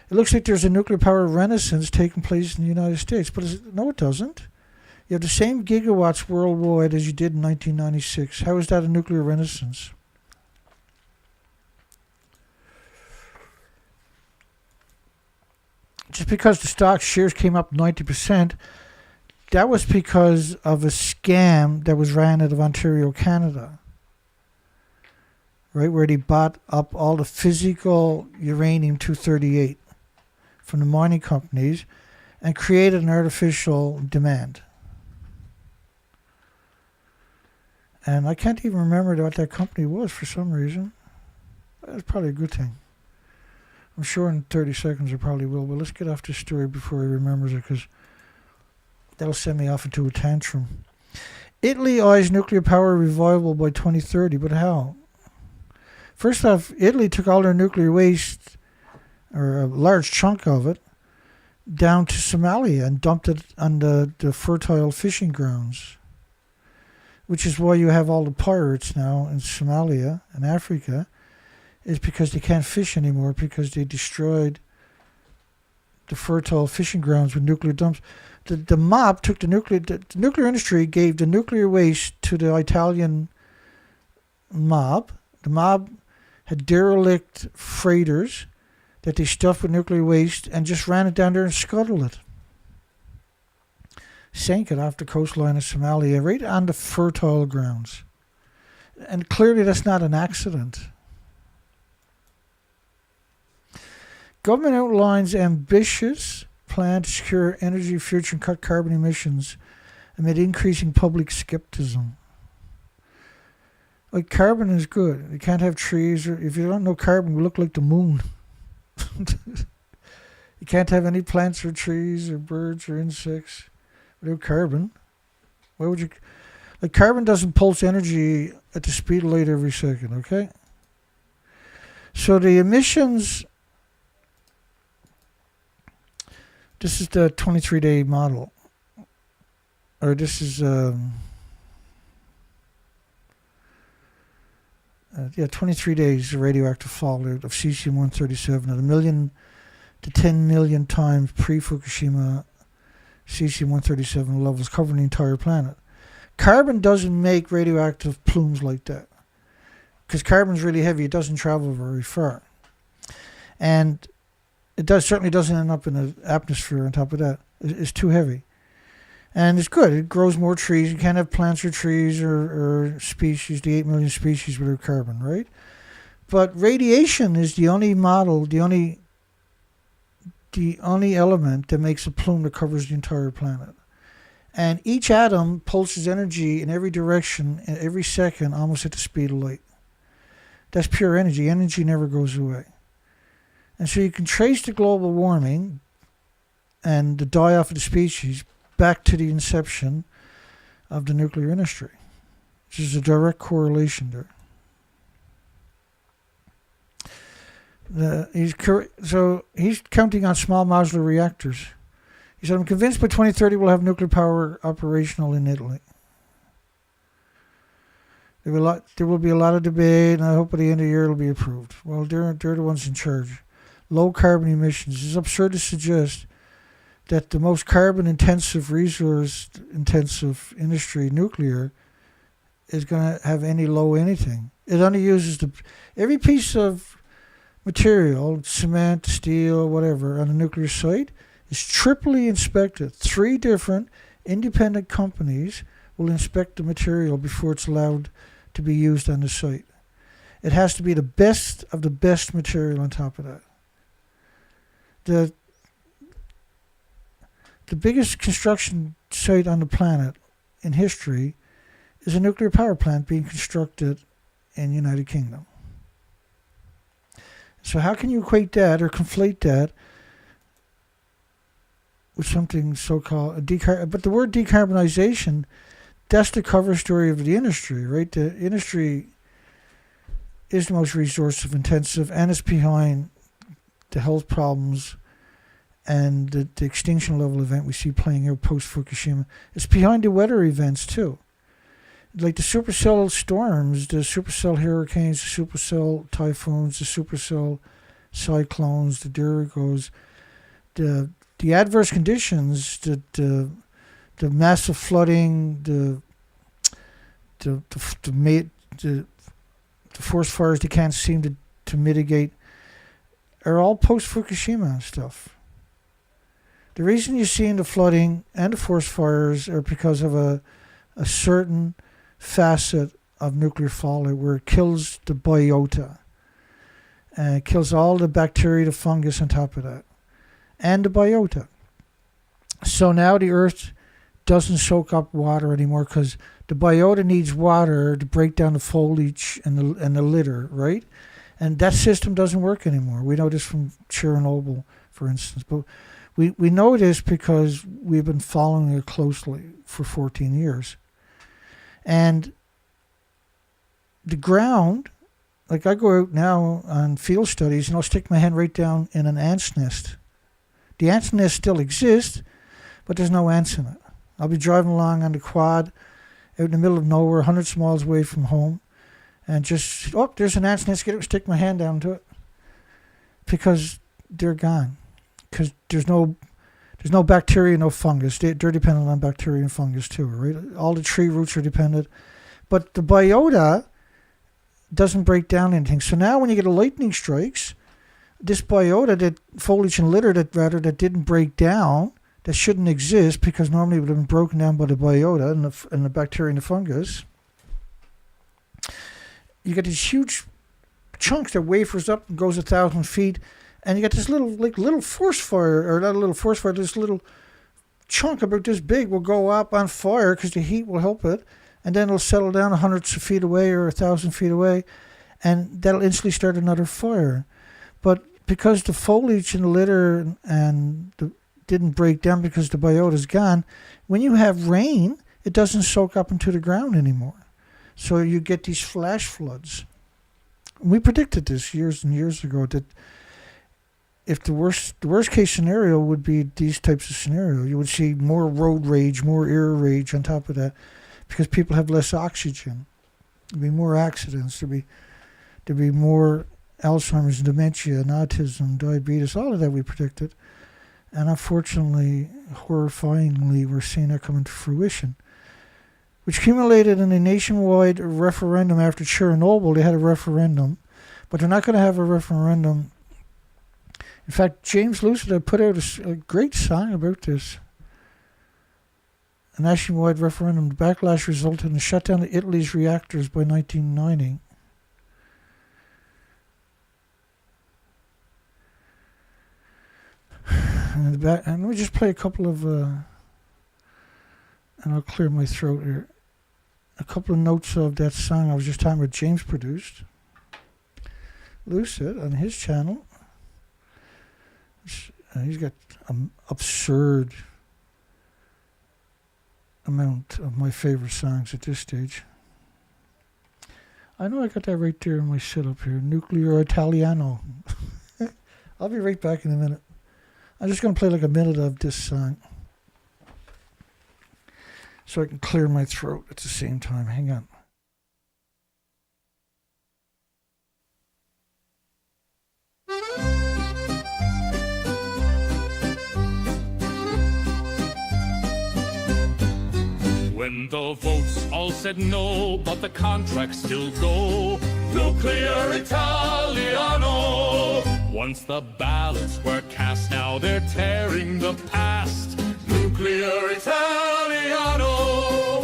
it looks like there's a nuclear power renaissance taking place in the United States, but no, it doesn't. You have the same gigawatts worldwide as you did in 1996. How is that a nuclear renaissance? Just because the stock shares came up 90%, that was because of a scam that was ran out of Ontario, Canada. Right, where they bought up all the physical uranium-238 from the mining companies and created an artificial demand. And I can't even remember what that company was for some reason. That's probably a good thing. I'm sure in 30 seconds I probably will, but let's get off this story before he remembers it, because that'll send me off into a tantrum. Italy eyes nuclear power revival by 2030, but how? First off, Italy took all their nuclear waste, or a large chunk of it, down to Somalia and dumped it on the fertile fishing grounds, which is why you have all the pirates now in Somalia and Africa, is because they can't fish anymore because they destroyed the fertile fishing grounds with nuclear dumps. The mob took the nuclear industry gave the nuclear waste to the Italian mob. The mob had derelict freighters that they stuffed with nuclear waste and just ran it down there and scuttled it. Sank it off the coastline of Somalia, right on the fertile grounds. And clearly that's not an accident. Government outlines ambitious plan to secure energy future and cut carbon emissions amid increasing public skepticism. Like, carbon is good. You can't have trees, or if you don't know carbon, we look like the moon. You can't have any plants or trees or birds or insects without carbon. Why would you? Like, carbon doesn't pulse energy at the speed of light every second, okay? So the emissions, this is the 23-day model. Or this is 23 days of radioactive fallout of cesium-137 at 1 million to 10 million times pre-Fukushima cesium-137 levels covering the entire planet. Carbon doesn't make radioactive plumes like that. Because carbon's really heavy, it doesn't travel very far. And it certainly doesn't end up in the atmosphere on top of that. It's too heavy. And it's good. It grows more trees. You can't have plants or trees or species, the 8 million species without carbon, right? But radiation is the only model, the only element that makes a plume that covers the entire planet. And each atom pulses energy in every direction, every second, almost at the speed of light. That's pure energy. Energy never goes away. And so you can trace the global warming and the die-off of the species back to the inception of the nuclear industry. There's a direct correlation there. He's counting on small modular reactors. He said, I'm convinced by 2030 we'll have nuclear power operational in Italy. There will be a lot of debate, and I hope by the end of the year it'll be approved. Well, they're the ones in charge. Low carbon emissions. It's absurd to suggest that the most carbon-intensive, resource-intensive industry, nuclear, is going to have any low anything. It only uses every piece of material, cement, steel, whatever, on a nuclear site is triply inspected. 3 different independent companies will inspect the material before it's allowed to be used on the site. It has to be the best of the best material on top of that. The biggest construction site on the planet in history is a nuclear power plant being constructed in the United Kingdom. So how can you equate that or conflate that with something so-called but the word decarbonization, that's the cover story of the industry, right? The industry is the most resource intensive, and it's behind the health problems and the extinction level event we see playing out post-Fukushima. It's behind the weather events too. Like the supercell storms, the supercell hurricanes, the supercell typhoons, the supercell cyclones, the Duragos, the adverse conditions, the massive flooding, the forest fires they can't seem to mitigate are all post-Fukushima stuff. The reason you're seeing the flooding and the forest fires are because of a certain facet of nuclear fallout where it kills the biota. And it kills all the bacteria, the fungus on top of that. And the biota. So now the earth doesn't soak up water anymore because the biota needs water to break down the foliage and the litter, right? And that system doesn't work anymore. We know this from Chernobyl, for instance. But we know this because we've been following it closely for 14 years. And the ground, like I go out now on field studies and I'll stick my hand right down in an ant's nest. The ant's nest still exists, but there's no ants in it. I'll be driving along on the quad out in the middle of nowhere, hundreds of miles away from home, and just, there's an ant's nest, stick my hand down to it. Because they're gone. Because there's no bacteria, no fungus. They're dependent on bacteria and fungus too, right? All the tree roots are dependent. But the biota doesn't break down anything. So now when you get a lightning strikes, this biota, that foliage and litter that didn't break down, that shouldn't exist because normally it would have been broken down by the biota and the bacteria and the fungus. You get these huge chunks that wafers up and goes 1,000 feet, and you get this little forest fire, or not a little forest fire, this little chunk about this big will go up on fire because the heat will help it, and then it'll settle down hundreds of feet away or 1,000 feet away, and that'll instantly start another fire. But because the foliage and the litter didn't break down because the biota is gone, when you have rain, it doesn't soak up into the ground anymore. So you get these flash floods. We predicted this years and years ago that if the worst case scenario would be these types of scenario, you would see more road rage, more air rage on top of that, because people have less oxygen. There'd be more accidents. There'd be more Alzheimer's, dementia, and autism, diabetes, all of that we predicted. And unfortunately, horrifyingly, we're seeing it come into fruition, which culminated in a nationwide referendum after Chernobyl. They had a referendum, but they're not going to have a referendum. In fact, James Lucid put out a great song about this. A nationwide referendum. The backlash resulted in the shutdown of Italy's reactors by 1990. And let me just play a couple of, and I'll clear my throat here. A couple of notes of that song I was just talking about. James produced Lucid on his channel. He's got an absurd amount of my favorite songs at this stage. I know I got that right there in my setup here. Nuclear Italiano. I'll be right back in a minute. I'm just going to play like a minute of this song so I can clear my throat at the same time. Hang on. When the votes all said no, but the contracts still go, Nuclear Italiano. Once the ballots were cast, now they're tearing the past. Nuclear Italiano.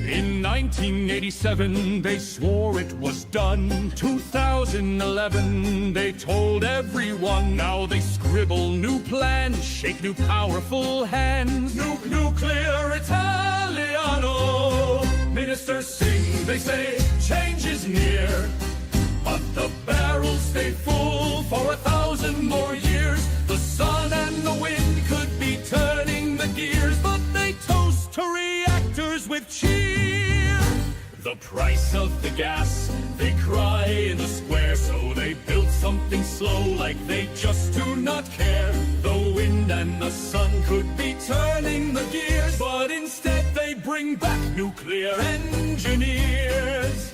In 1987, they swore it was done. 2011, they told everyone. Now they scribble new plans, shake new powerful hands. Nuclear Italiano. Ministers sing, they say, change is near. But the barrels stay full for 1,000 more years. The sun and the wind could be turning the gears, but they toast to reactors with cheer. The price of the gas, they cry in the square, so they built something slow like they just do not care. The wind and the sun could be turning the gears, but instead they bring back nuclear engineers.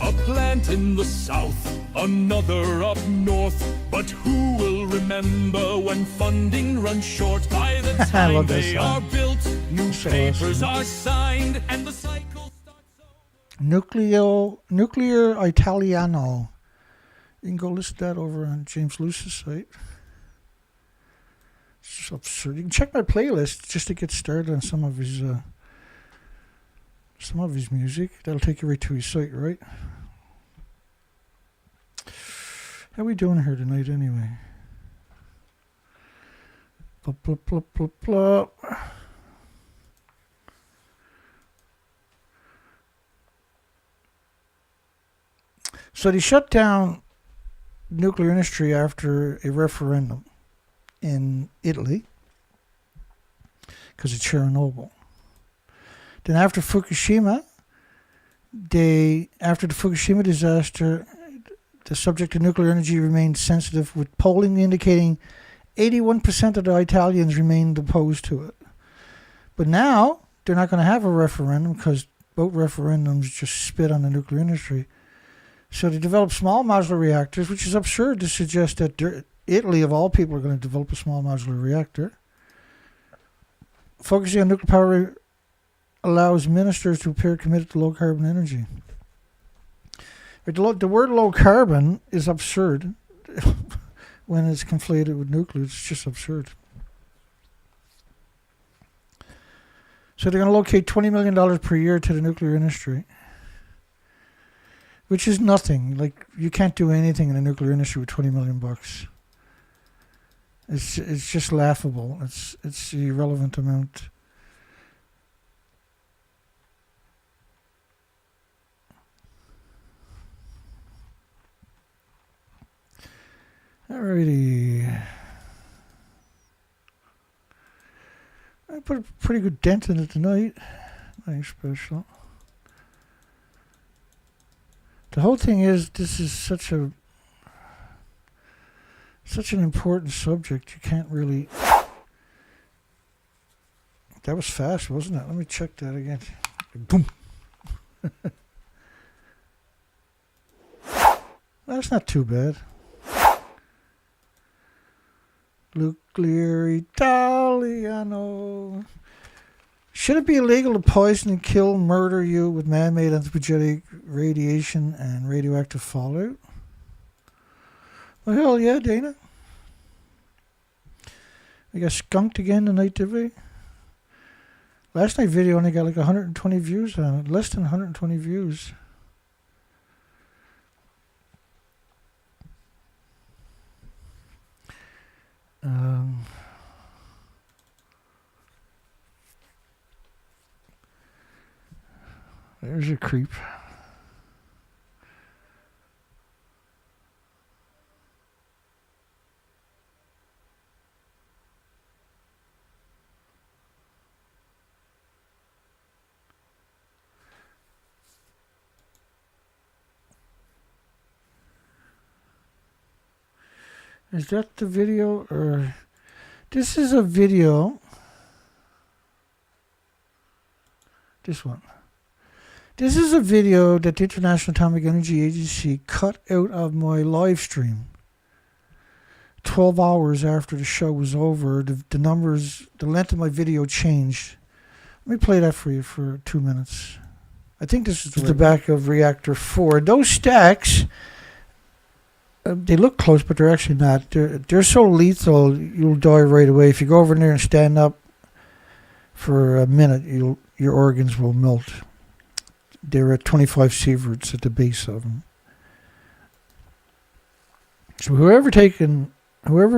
A plant in the south, another up north. But who will remember when funding runs short? By the time they are built, newspapers are signed, and the cycle starts over. Nuclear Italiano. You can go listen to that over on James Luce's site. It's just absurd. You can check my playlist just to get started on some of his music. That'll take you right to his site, right? How we doing here tonight, anyway? Blah, blah, blah, blah, blah. So they shut down nuclear industry after a referendum in Italy because of Chernobyl. Then after Fukushima, after the Fukushima disaster, the subject of nuclear energy remained sensitive, with polling indicating 81% of the Italians remained opposed to it. But now they're not going to have a referendum because both referendums just spit on the nuclear industry. So they developed small modular reactors, which is absurd to suggest that Italy, of all people, are going to develop a small modular reactor. Focusing on nuclear power allows ministers to appear committed to low carbon energy. The word low carbon is absurd when it's conflated with nuclear. It's just absurd. So they're going to locate $20 million per year to the nuclear industry, which is nothing. Like, you can't do anything in the nuclear industry with $20 million bucks. It's just laughable. It's an irrelevant amount. Alrighty. I put a pretty good dent in it tonight. Nothing special. The whole thing is, this is such an important subject. You can't really. That was fast, wasn't it? Let me check that again. Boom. That's not too bad. Nuclear Italiano. Should it be illegal to poison and kill, murder you with man-made anthropogenic radiation and radioactive fallout? Well, hell yeah, Dana. We got skunked again tonight, did we? Last night video only got like 120 views on it. Less than 120 views. There's a creep. Is that the video, or this is a video? This one. This is a video that the International Atomic Energy Agency cut out of my live stream 12 hours after the show was over. The numbers, the length of my video changed. Let me play that for you for 2 minutes. I think this is the back of Reactor 4. Those stacks, they look close, but they're actually not. They're so lethal, you'll die right away. If you go over there and stand up for a minute, your organs will melt. They're at 25 sieverts at the base of them. So whoever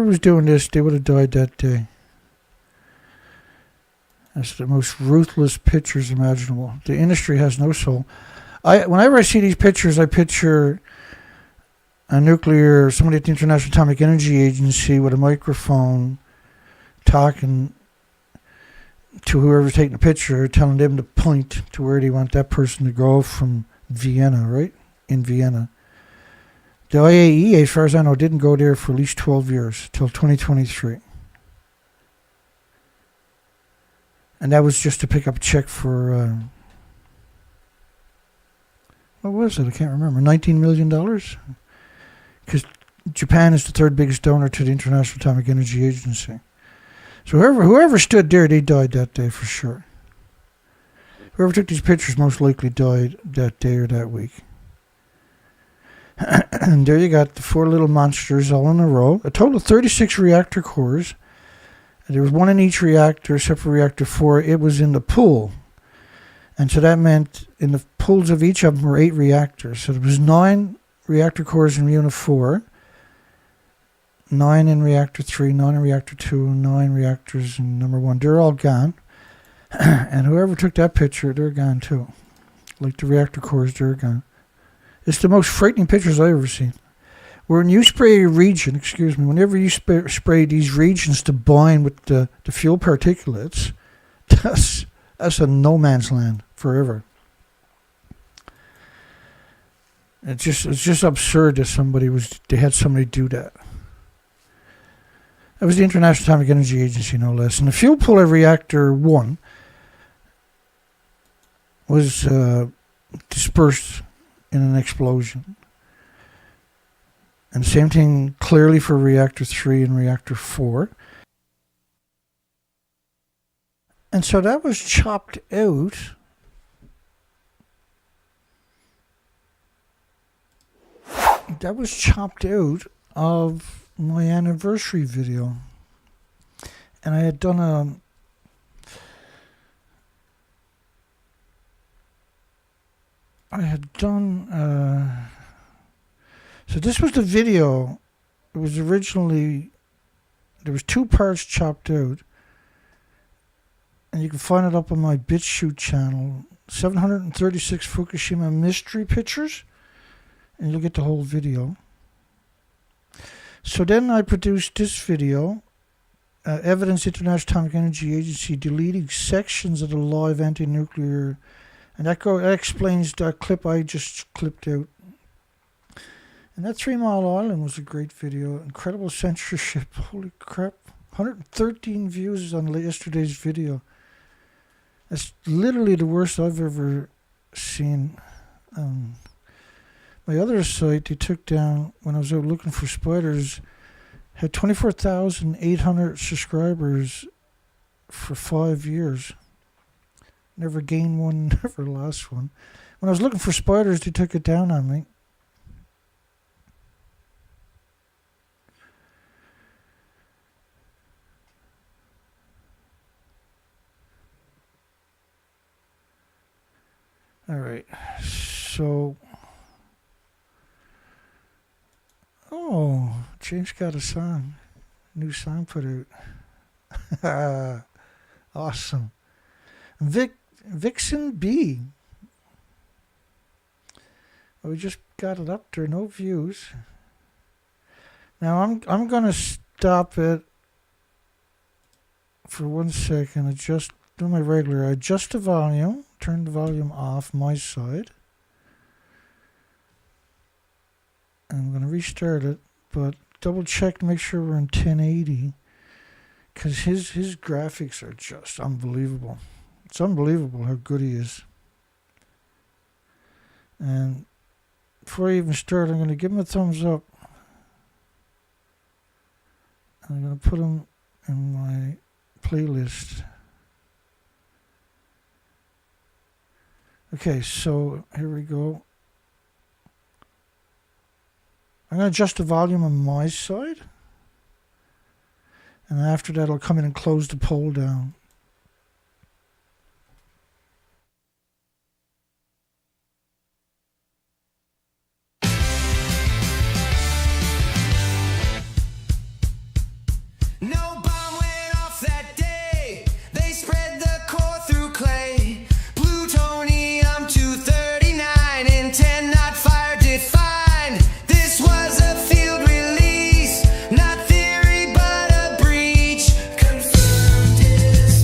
was doing this, they would have died that day. That's the most ruthless pictures imaginable. The industry has no soul. Whenever I see these pictures, I picture somebody at the International Atomic Energy Agency with a microphone talking to whoever's taking the picture, telling them to point to where they want that person to go from Vienna, right? In Vienna. The IAEA, as far as I know, didn't go there for at least 12 years, till 2023. And that was just to pick up a check for, what was it? I can't remember. $19 million? Because Japan is the third biggest donor to the International Atomic Energy Agency. So whoever stood there, they died that day for sure. Whoever took these pictures most likely died that day or that week. And there you got the 4 little monsters all in a row. A total of 36 reactor cores. And there was 1 in each reactor, except for reactor 4. It was in the pool. And so that meant in the pools of each of them were 8 reactors. So there was 9 reactor cores in unit 4. 9 in reactor 3, 9 in reactor 2, 9 reactors in number 1. They're all gone. And whoever took that picture, they're gone too. Like the reactor cores, they're gone. It's the most frightening pictures I've ever seen. When you spray a region, whenever you spray these regions to bind with the fuel particulates, that's a no man's land forever. It's just absurd that they had somebody do that. That was the International Atomic Energy Agency, no less. And the fuel pool of Reactor 1 was dispersed in an explosion. And same thing clearly for Reactor 3 and Reactor 4. And so that was chopped out. That was chopped out of my anniversary video. And I had done so this was the video. It was originally, there was 2 parts chopped out. And you can find it up on my BitChute channel. 736 Fukushima mystery pictures. And you'll get the whole video. So then I produced this video. Evidence International Atomic Energy Agency deleting sections of the live anti-nuclear. And that explains that clip I just clipped out. And that 3 Mile Island was a great video. Incredible censorship. Holy crap. 113 views on yesterday's video. That's literally the worst I've ever seen. My other site, they took down, when I was out looking for spiders, Had 24,800 subscribers for 5 years. Never gained one, never lost one. When I was looking for spiders, they took it down on me. All right, so, James got a song, new song put out. Awesome. Vixen B. We just got it up there, no views. Now I'm gonna stop it for 1 second. Do my regular. Adjust the volume. Turn the volume off my side. And I'm going to restart it, but double check to make sure we're in 1080. Because his graphics are just unbelievable. It's unbelievable how good he is. And before I even start, I'm going to give him a thumbs up. I'm going to put him in my playlist. Okay, so here we go. I'm going to adjust the volume on my side. And after that, I'll come in and close the poll down. No bomb went off that day. They spread the core through clay. Plutonium-239 in 10 not fire defined. This was a field release, not theory but a breach. Confirmed is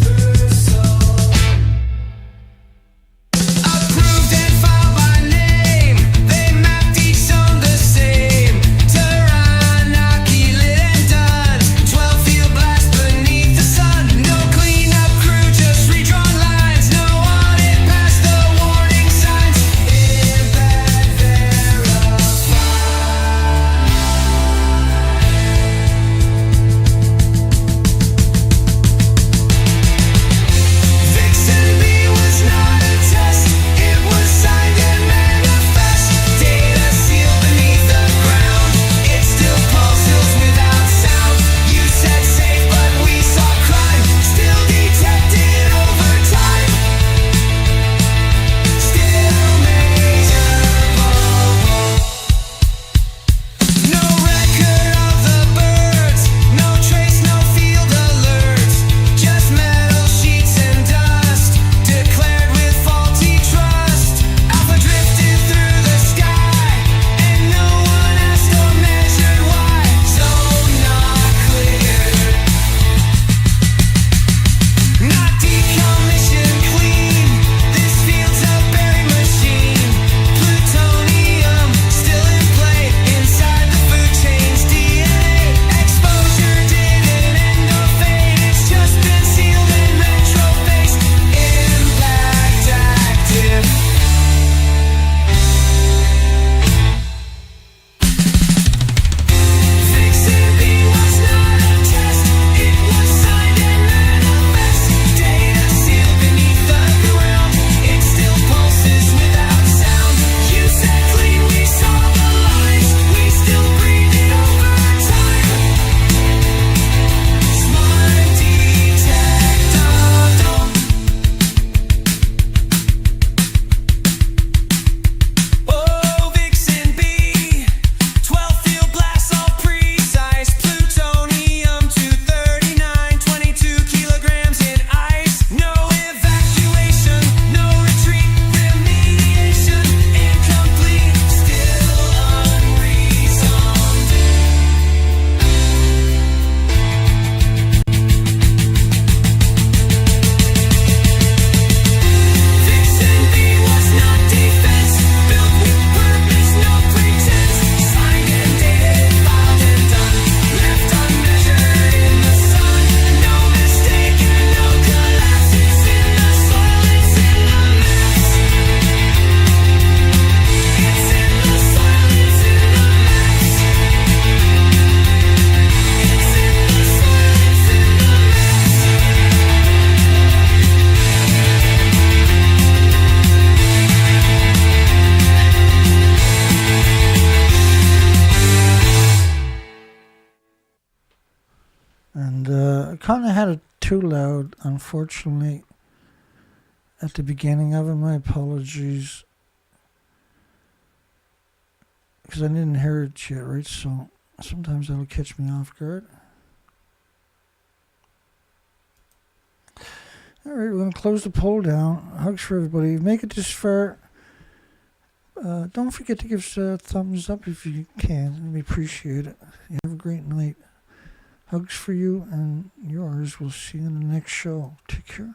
And I kind of had it too loud, unfortunately, at the beginning of it. My apologies. Because I didn't hear it yet, right? So sometimes that'll catch me off guard. Alright, we're going to close the poll down. Hugs for everybody. Make it this far. Don't forget to give us a thumbs up if you can. We appreciate it. You have a great night. Hugs for you and yours. We'll see you in the next show. Take care.